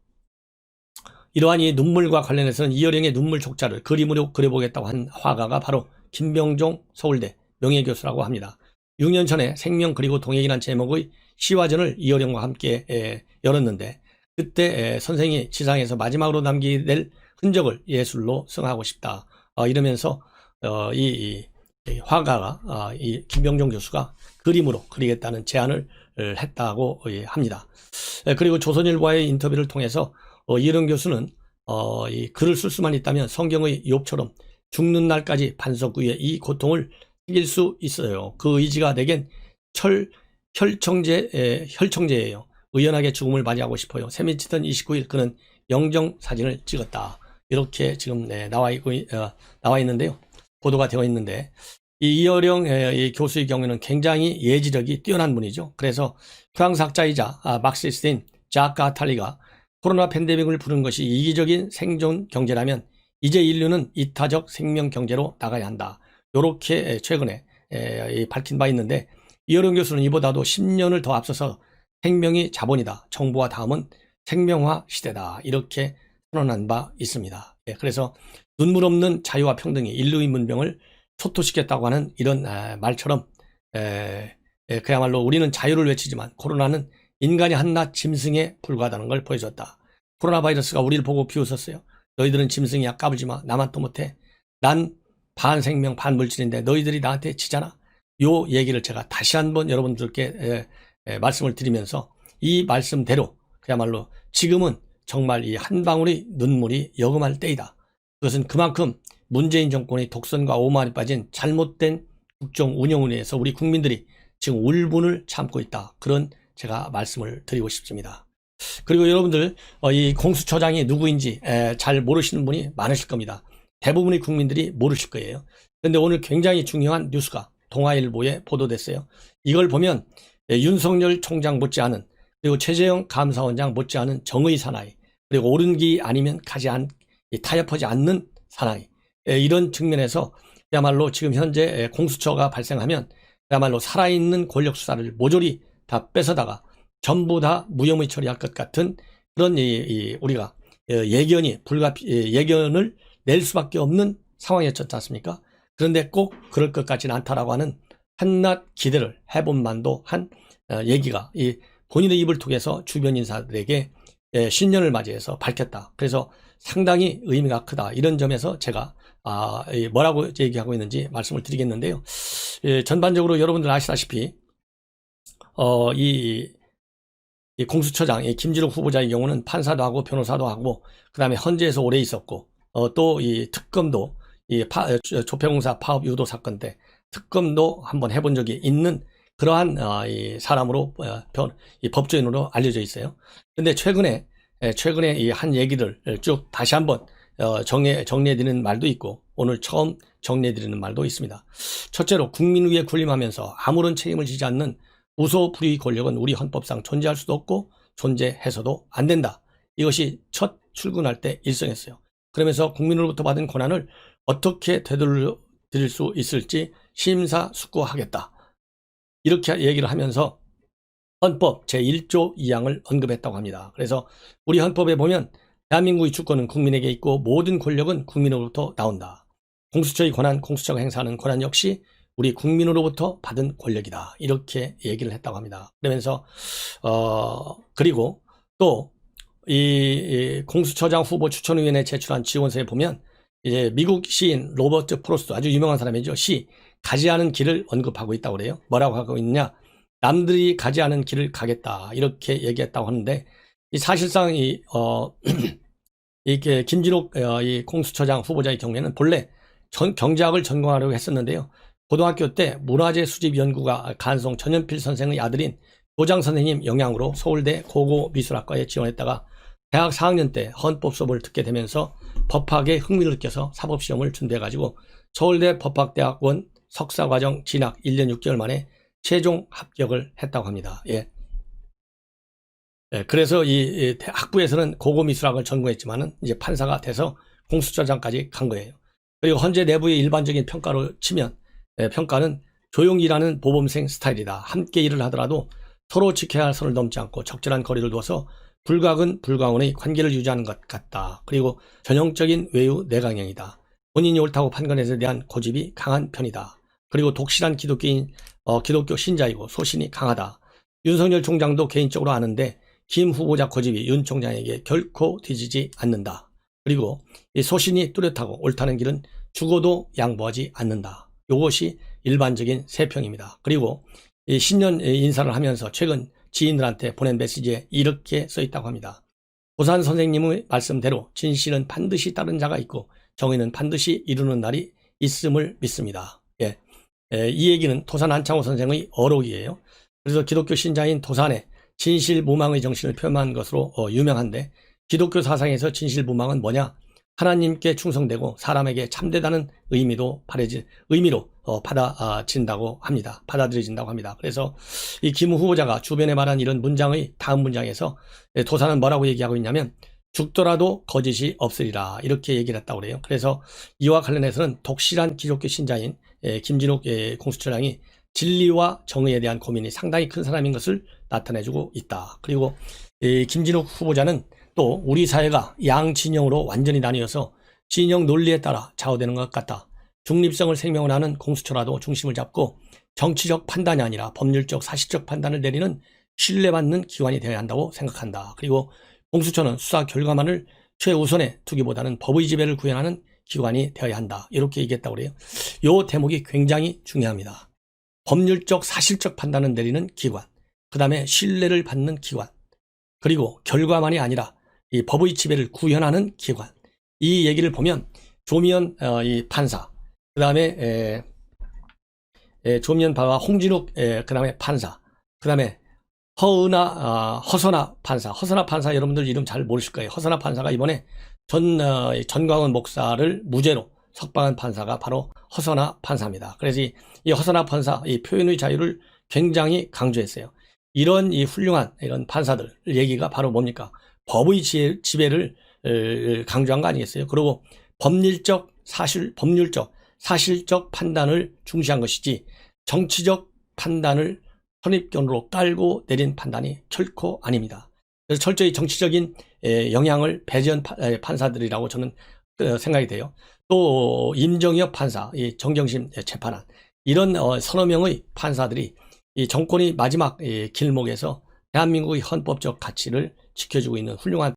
[SPEAKER 1] 이러한 이 눈물과 관련해서는 이어령의 눈물 족자를 그림으로 그려보겠다고 한 화가가 바로 김병종 서울대 명예교수라고 합니다. 6년 전에 생명 그리고 동행이란 제목의 시화전을 이어령과 함께 열었는데, 그때 선생이 지상에서 마지막으로 남기게 될 흔적을 예술로 승하고 싶다, 이러면서 이 화가가 이 김병종 교수가 그림으로 그리겠다는 제안을 했다고 합니다. 그리고 조선일보와의 인터뷰를 통해서 이어령 교수는 이 글을 쓸 수만 있다면 성경의 욥처럼 죽는 날까지 반석 위에 이 고통을 이길 수 있어요. 그 의지가 내겐 혈청제예요. 의연하게 죽음을 맞이하고 싶어요. 세미치던 29일 그는 영정 사진을 찍었다. 이렇게 지금 나와 있는데요. 보도가 되어 있는데, 이 이어령 이 교수의 경우에는 굉장히 예지력이 뛰어난 분이죠. 그래서 프랑스학자이자 막시스트인 자크 아탈리가 코로나 팬데믹을 부른 것이 이기적인 생존 경제라면 이제 인류는 이타적 생명 경제로 나가야 한다. 이렇게 최근에 밝힌 바 있는데, 이어령 교수는 이보다도 10년을 더 앞서서 생명이 자본이다, 정부와 다음은 생명화 시대다, 이렇게 선언한 바 있습니다. 그래서 눈물 없는 자유와 평등이 인류의 문명을 초토시켰다고 하는 이런 말처럼 그야말로 우리는 자유를 외치지만 코로나는 인간이 한낱 짐승에 불과하다는 걸 보여줬다. 코로나 바이러스가 우리를 보고 비웃었어요. 너희들은 짐승이야, 까불지 마. 나만 또 못해. 난 반생명 반물질인데 너희들이 나한테 지잖아. 요 얘기를 제가 다시 한번 여러분들께 말씀을 드리면서 이 말씀대로 그야말로 지금은 정말 이 한 방울의 눈물이 여금할 때이다. 그것은 그만큼 문재인 정권의 독선과 오만에 빠진 잘못된 국정 운영을 위해서 우리 국민들이 지금 울분을 참고 있다. 그런 제가 말씀을 드리고 싶습니다. 그리고 여러분들 이 공수처장이 누구인지 잘 모르시는 분이 많으실 겁니다. 대부분의 국민들이 모르실 거예요. 그런데 오늘 굉장히 중요한 뉴스가 동아일보에 보도됐어요. 이걸 보면 윤석열 총장 못지않은, 그리고 최재형 감사원장 못지않은 정의 사나이, 그리고 옳은 길 아니면 타협하지 않는 사나이, 이런 측면에서 그야말로 지금 현재 공수처가 발생하면 그야말로 살아있는 권력 수사를 모조리 다 뺏어다가 전부 다 무혐의 처리할 것 같은 그런 우리가 예견을 낼 수밖에 없는 상황이었지 않습니까? 그런데 꼭 그럴 것 같지는 않다라고 하는 한낱 기대를 해본 만도 한 얘기가 본인의 입을 통해서 주변 인사들에게 신년을 맞이해서 밝혔다. 그래서 상당히 의미가 크다. 이런 점에서 제가 뭐라고 얘기하고 있는지 말씀을 드리겠는데요. 전반적으로 여러분들 아시다시피 이 공수처장 김진욱 후보자의 경우는 판사도 하고 변호사도 하고 그다음에 헌재에서 오래 있었고 또 이 특검도 조폐공사 파업 유도 사건 때 특검도 한번 해본 적이 있는 그러한 이 사람으로 이 법조인으로 알려져 있어요. 근데 최근에 이 한 얘기를 쭉 다시 한번 정리해드리는 말도 있고 오늘 처음 정리해드리는 말도 있습니다. 첫째로 국민 위에 군림하면서 아무런 책임을 지지 않는 우소불위 권력은 우리 헌법상 존재할 수도 없고 존재해서도 안 된다. 이것이 첫 출근할 때 일성했어요. 그러면서 국민으로부터 받은 권한을 어떻게 되돌릴 수 있을지 심사숙고하겠다. 이렇게 얘기를 하면서 헌법 제1조 2항을 언급했다고 합니다. 그래서 우리 헌법에 보면 대한민국의 주권은 국민에게 있고 모든 권력은 국민으로부터 나온다. 공수처의 권한, 공수처가 행사하는 권한 역시 우리 국민으로부터 받은 권력이다. 이렇게 얘기를 했다고 합니다. 그러면서 그리고 또 이 공수처장 후보 추천위원회에 제출한 지원서에 보면 이제 미국 시인 로버트 프로스트, 아주 유명한 사람이죠. 가지 않은 길을 언급하고 있다고 그래요. 뭐라고 하고 있느냐? 남들이 가지 않은 길을 가겠다. 이렇게 얘기했다고 하는데 사실상 이게 김진욱 이 공수처장 후보자의 경우에는 본래 경제학을 전공하려고 했었는데요. 고등학교 때 문화재 수집 연구가 간송 전연필 선생의 아들인 도장 선생님 영향으로 서울대 고고미술학과에 지원했다가 대학 4학년 때 헌법 수업을 듣게 되면서 법학에 흥미를 느껴서 사법시험을 준비해가지고 서울대 법학대학원 석사과정 진학 1년 6개월 만에 최종 합격을 했다고 합니다. 그래서 이 학부에서는 고고미술학을 전공했지만은 이제 판사가 돼서 공수처장까지 간 거예요. 그리고 헌재 내부의 일반적인 평가로 치면 평가는 조용히 일하는 모범생 스타일이다. 함께 일을 하더라도 서로 지켜야 할 선을 넘지 않고 적절한 거리를 두어서 불가근 불가운의 관계를 유지하는 것 같다. 그리고 전형적인 외유 내강형이다. 본인이 옳다고 판단해서 대한 고집이 강한 편이다. 그리고 독실한 기독교 신자이고 소신이 강하다. 윤석열 총장도 개인적으로 아는데 김 후보자 고집이 윤 총장에게 결코 뒤지지 않는다. 그리고 이 소신이 뚜렷하고 옳다는 길은 죽어도 양보하지 않는다. 이것이 일반적인 세평입니다. 그리고 이 신년 인사를 하면서 최근 지인들한테 보낸 메시지에 이렇게 써 있다고 합니다. 고산 선생님의 말씀대로 진실은 반드시 따른 자가 있고 정의는 반드시 이루는 날이 있음을 믿습니다. 이 얘기는 도산 안창호 선생의 어록이에요. 그래서 기독교 신자인 도산의 진실무망의 정신을 표현한 것으로 유명한데 기독교 사상에서 진실무망은 뭐냐? 하나님께 충성되고 사람에게 참되다는 의미로 받아들여진다고 합니다. 그래서 이 김 후보자가 주변에 말한 이런 문장의 다음 문장에서 도사는 뭐라고 얘기하고 있냐면 죽더라도 거짓이 없으리라 이렇게 얘기를 했다고 그래요. 그래서 이와 관련해서는 독실한 기독교 신자인 김진욱 공수처장이 진리와 정의에 대한 고민이 상당히 큰 사람인 것을 나타내주고 있다. 그리고 김진욱 후보자는 또 우리 사회가 양진영으로 완전히 나뉘어서 진영 논리에 따라 좌우되는 것 같다. 중립성을 생명을 하는 공수처라도 중심을 잡고 정치적 판단이 아니라 법률적 사실적 판단을 내리는 신뢰받는 기관이 되어야 한다고 생각한다. 그리고 공수처는 수사 결과만을 최우선에 두기보다는 법의 지배를 구현하는 기관이 되어야 한다. 이렇게 얘기했다고 그래요. 이 대목이 굉장히 중요합니다. 법률적, 사실적 판단을 내리는 기관, 그 다음에 신뢰를 받는 기관, 그리고 결과만이 아니라 이 법의 지배를 구현하는 기관. 이 얘기를 보면 조미연 이 판사, 그 다음에 조미연 바와 홍진욱 그 다음에 판사, 그 다음에 허선아 판사 여러분들 이름 잘 모르실 거예요. 허선아 판사가 이번에 전광훈 목사를 무죄로 석방한 판사가 바로 허선아 판사입니다. 그래서 이 허선아 판사, 이 표현의 자유를 굉장히 강조했어요. 이런 이 훌륭한 이런 판사들 얘기가 바로 뭡니까? 법의 지배를 강조한 거 아니겠어요? 그리고 법률적, 사실적 판단을 중시한 것이지 정치적 판단을 선입견으로 깔고 내린 판단이 결코 아닙니다. 그래서 철저히 정치적인 영향을 배제한 판사들이라고 저는 생각이 돼요. 또 임정혁 판사, 이 정경심 재판안, 이런 서너 명의 판사들이 이 정권이 마지막 길목에서 대한민국의 헌법적 가치를 지켜주고 있는 훌륭한